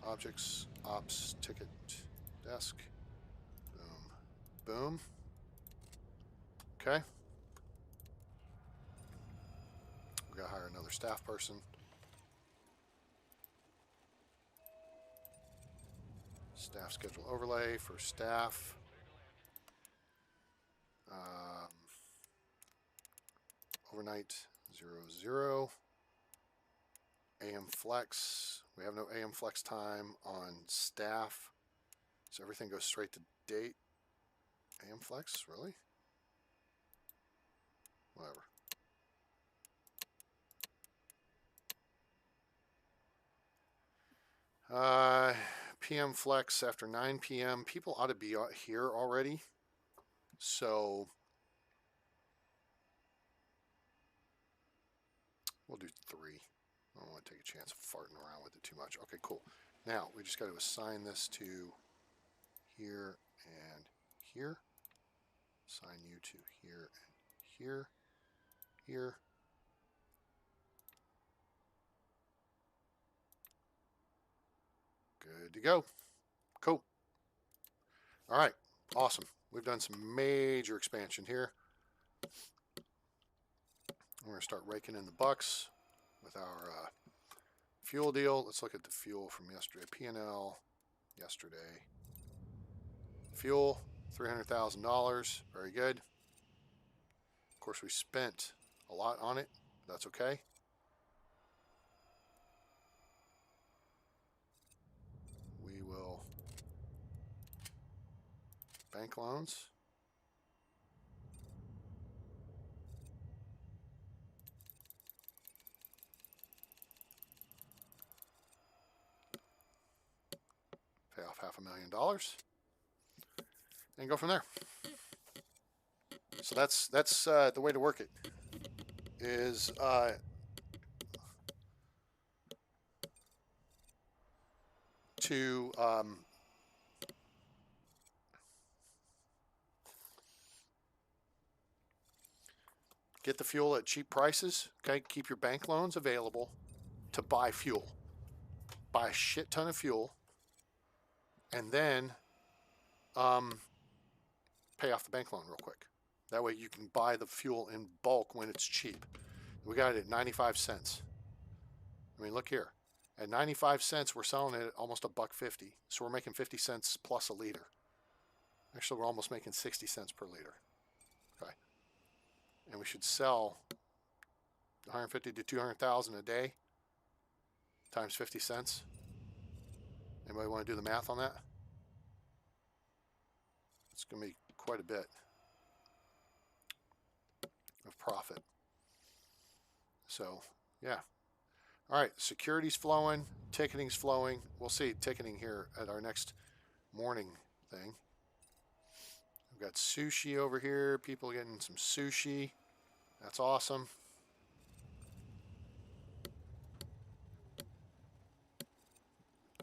Objects, ops, ticket, desk. Boom. Boom. Okay. We gotta hire another staff person. Staff schedule overlay for staff. Overnight 00. AM flex. We have no AM flex time on staff. So everything goes straight to date. AM flex? Really? Whatever. PM flex after 9 p.m. People ought to be here already. So we'll do 3. I don't want to take a chance of farting around with it too much. Okay, cool. Now we just got to assign this to here and here. Assign you to here and here. Here. Good to go. Cool. All right. Awesome. We've done some major expansion here. We're going to start raking in the bucks with our Fuel deal. Let's look at the fuel from yesterday. P&L yesterday. Fuel, $300,000. Very good. Of course, we spent a lot on it. That's okay. We will bank loans. Pay off $500,000 and go from there. So that's the way to work it. Is to get the fuel at cheap prices. Okay, keep your bank loans available to buy fuel. Buy a shit ton of fuel, and then pay off the bank loan real quick. That way you can buy the fuel in bulk when it's cheap. We got it at 95 cents. I mean, look here. At 95 cents, we're selling it at almost $1.50. So we're making 50 cents plus a liter. Actually, we're almost making 60 cents per liter. Okay. And we should sell 150 to 200,000 a day times 50 cents. Anybody want to do the math on that? It's going to be quite a bit of profit. So, yeah. All right, security's flowing, ticketing's flowing. We'll see ticketing here at our next morning thing. We've got sushi over here. People getting some sushi. That's awesome.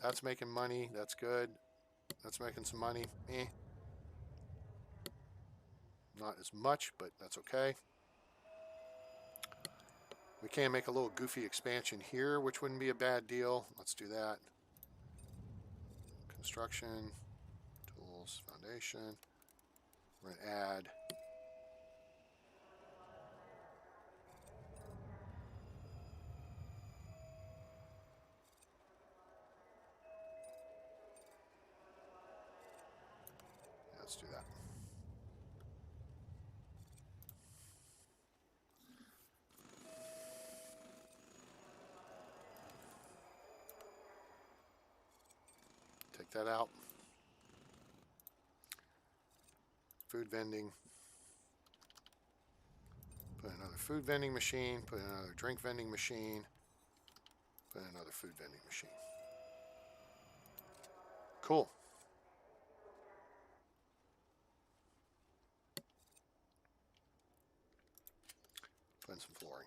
That's making money. That's good. That's making some money. Not as much, but that's okay. We can make a little goofy expansion here, which wouldn't be a bad deal. Let's do that. Construction, tools, foundation. We're going to add let's do that. Take that out. Food vending. Put another food vending machine. Put another drink vending machine. Put another food vending machine. Cool. Put in some flooring.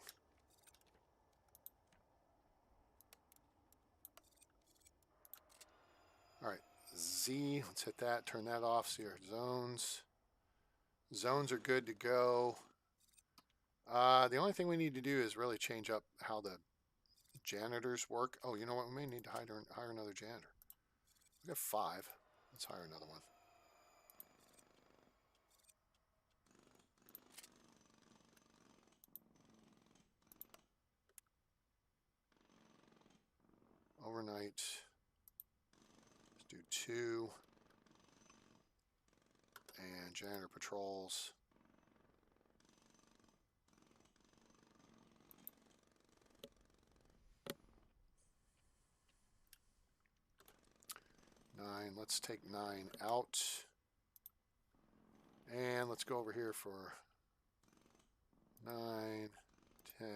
All right, Z, let's hit that, turn that off, see our zones. Zones are good to go. The only thing we need to do is really change up how the janitors work. Oh, you know what, we may need to hire another janitor. We got 5, let's hire another one. Overnight, let's do 2. And janitor patrols. Let's take 9 out. And let's go over here for 9, 10,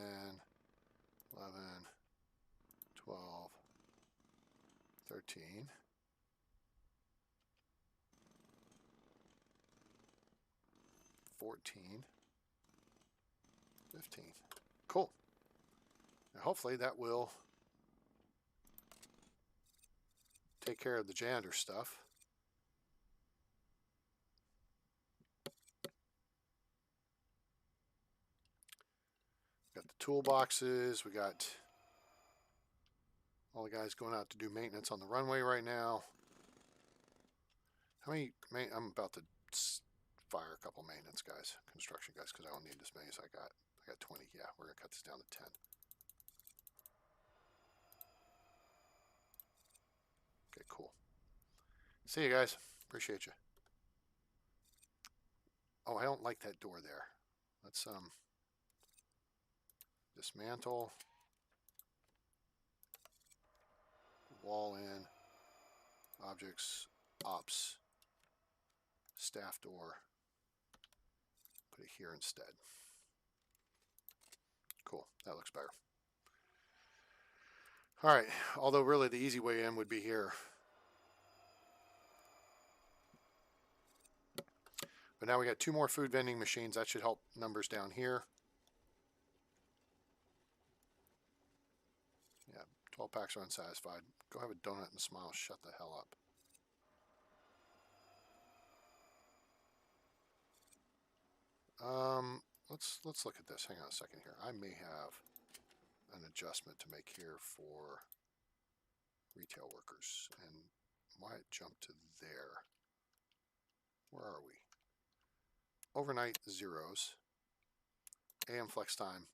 11, 12, 13. 14, 15. Cool. Now hopefully that will take care of the janitor stuff. Got the toolboxes. We got all the guys going out to do maintenance on the runway right now. How many? I'm about to fire a couple maintenance guys, construction guys, because I don't need as many as I got. I got 20. Yeah, we're gonna cut this down to 10. Okay, cool. See you guys. Appreciate you. Oh, I don't like that door there. Let's dismantle. Wall in. Objects. Ops. Staff door. Put it here instead. Cool. That looks better. All right. Although really the easy way in would be here. But now we got 2 more food vending machines. That should help numbers down here. Yeah, 12 packs are unsatisfied. Go have a donut and smile. Shut the hell up. Let's look at this. Hang on a second here. I may have an adjustment to make here for retail workers. And why it jumped to there? Where are we? Overnight zeros. AM flex time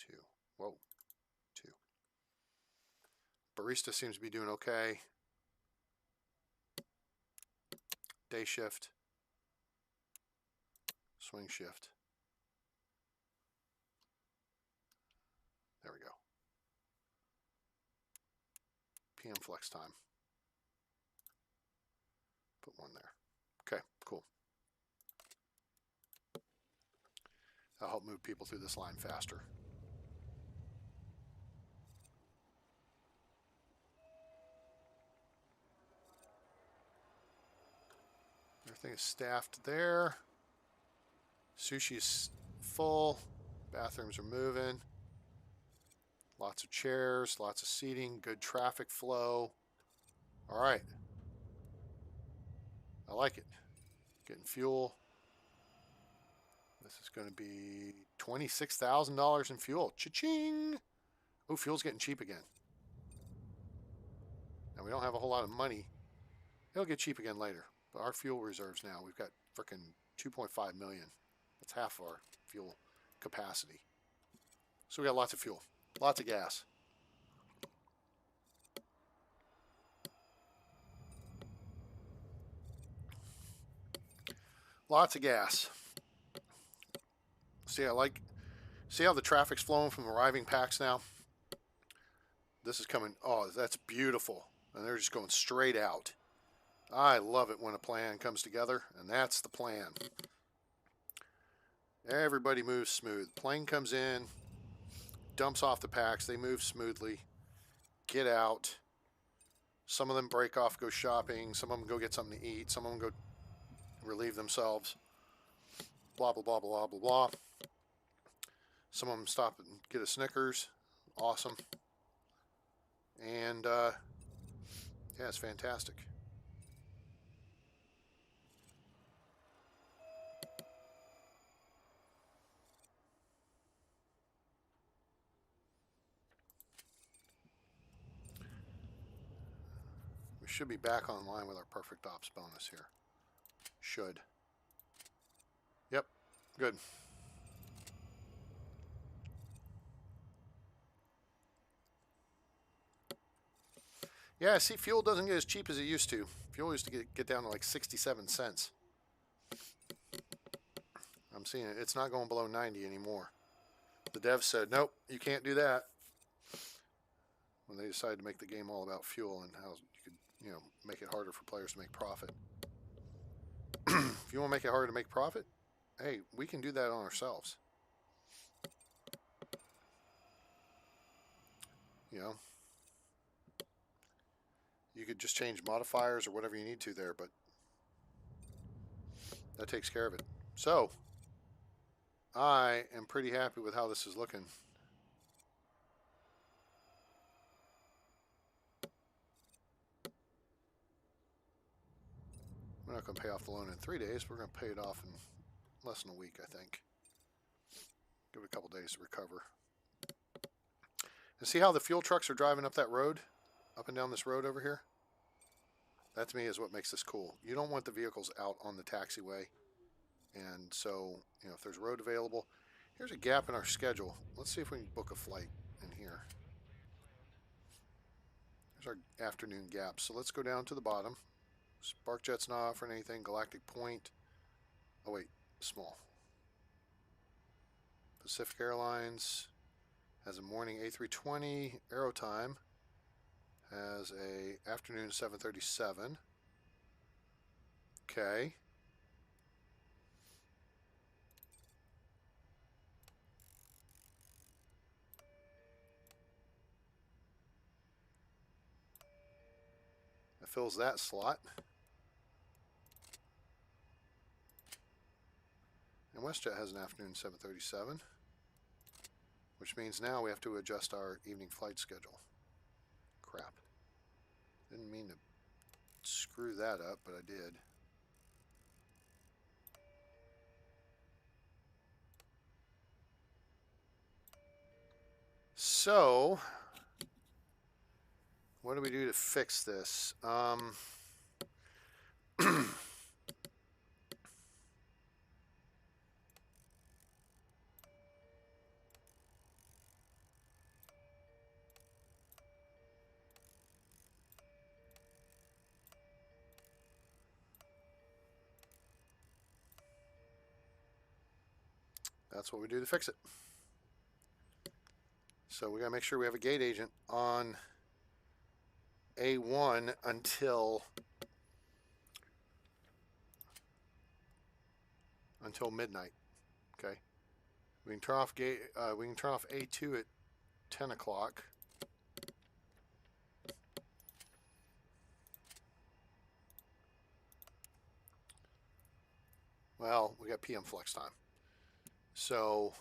2. Whoa, 2. Barista seems to be doing okay. Day shift. Swing shift. There we go. PM flex time. Put 1 there. Okay, cool. That'll help move people through this line faster. Everything is staffed there. Sushi is full. Bathrooms are moving. Lots of chairs, lots of seating, good traffic flow. All right. I like it. Getting fuel. This is going to be $26,000 in fuel. Cha-ching! Oh, fuel's getting cheap again. Now, we don't have a whole lot of money. It'll get cheap again later. But our fuel reserves now, we've got frickin' 2.5 million. That's half our fuel capacity. So we got lots of fuel. Lots of gas. Lots of gas. See how the traffic's flowing from arriving packs now? This is coming, oh, that's beautiful. And they're just going straight out. I love it when a plan comes together, and that's the plan. Everybody moves smooth. Plane comes in, dumps off the packs, they move smoothly, get out. Some of them break off, go shopping, some of them go get something to eat, some of them go relieve themselves. Blah, blah, blah, blah, blah, blah. Some of them stop and get a Snickers. Awesome. And, yeah, it's fantastic. We should be back online with our perfect ops bonus here. Should. Yep, good. Yeah, see, fuel doesn't get as cheap as it used to. Fuel used to get down to like 67 cents. I'm seeing it. It's not going below 90 anymore. The devs said, nope, you can't do that. When they decided to make the game all about fuel and how you could, make it harder for players to make profit. If you want to make it harder to make profit, hey, we can do that on ourselves. You could just change modifiers or whatever you need to there, but that takes care of it. So, I am pretty happy with how this is looking. We're not going to pay off the loan in 3 days. We're going to pay it off in less than a week, I think. Give it a couple days to recover. And see how the fuel trucks are driving up that road? Up and down this road over here? That to me is what makes this cool. You don't want the vehicles out on the taxiway. And so, if there's road available. Here's a gap in our schedule. Let's see if we can book a flight in here. Here's our afternoon gap. So let's go down to the bottom. SparkJet's not offering anything. Galactic Point. Oh wait, small. Pacific Airlines has a morning A320. Aerotime has a afternoon 737. Okay. That fills that slot. And WestJet has an afternoon 737, which means now we have to adjust our evening flight schedule. Crap. Didn't mean to screw that up, but I did. So, what do we do to fix this? That's what we do to fix it. So we got to make sure we have a gate agent on A1 until midnight. Okay. We can turn off gate. We can turn off A2 at 10 o'clock. Well, we got PM flex time. So,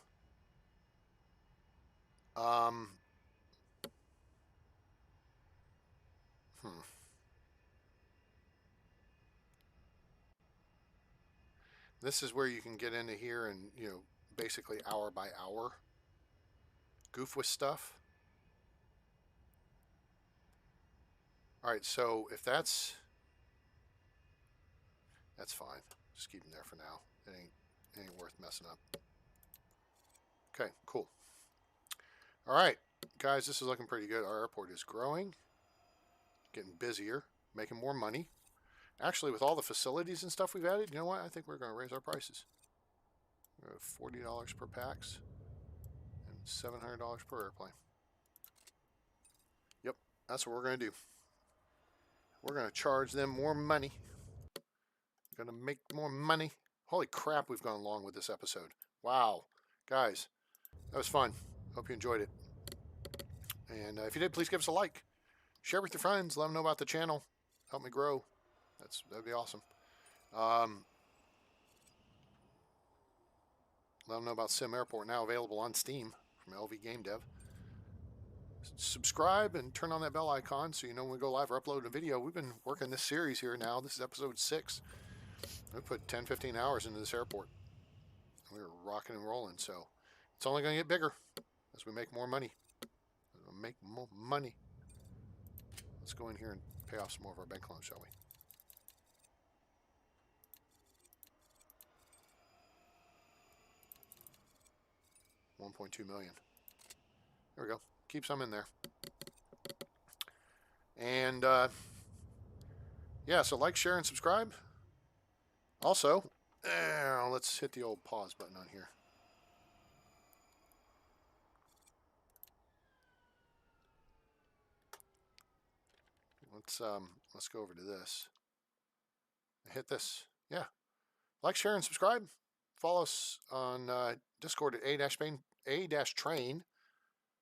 This is where you can get into here and, basically hour by hour goof with stuff. All right, so if that's fine. Just keep them there for now. It ain't worth messing up. Okay, cool. All right, guys, this is looking pretty good. Our airport is growing, getting busier, making more money. Actually, with all the facilities and stuff we've added, you know what? I think we're going to raise our prices. We're at $40 per pax and $700 per airplane. Yep, that's what we're going to do. We're going to charge them more money. Going to make more money. Holy crap, we've gone long with this episode. Wow. Guys, that was fun. Hope you enjoyed it. And if you did, please give us a like. Share with your friends. Let them know about the channel. Help me grow. That'd be awesome. Let them know about SimAirport, now available on Steam from LV Game Dev. Subscribe and turn on that bell icon so you know when we go live or upload a video. We've been working this series here now. This is episode 6. We put 10-15 hours into this airport. We were rocking and rolling, so it's only going to get bigger as we make more money. We'll make more money. Let's go in here and pay off some more of our bank loans, shall we? $1.2 million. There we go. Keep some in there. And yeah, so like, share, and subscribe. Also, let's hit the old pause button on here. Let's go over to this. Hit this. Yeah. Like, share, and subscribe. Follow us on Discord at A-Train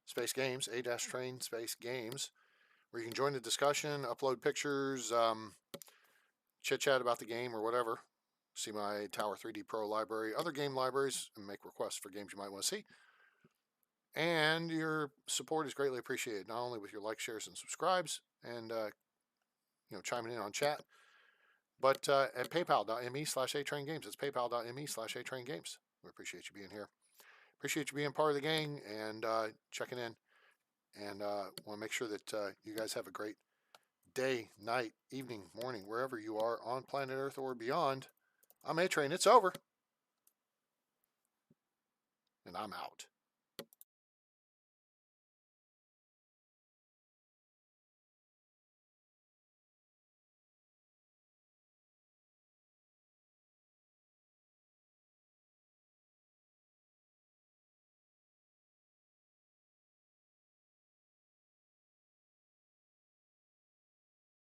Space Games, A-Train Space Games, where you can join the discussion, upload pictures, chit-chat about the game or whatever. See my Tower 3D Pro library, other game libraries, and make requests for games you might want to see. And your support is greatly appreciated, not only with your likes, shares, and subscribes, and chiming in on chat, but at paypal.me/atraingames. It's paypal.me/atraingames. We appreciate you being here. Appreciate you being part of the gang and checking in. And want to make sure that you guys have a great day, night, evening, morning, wherever you are on planet Earth or beyond. I'm A-Train. It's over. And I'm out.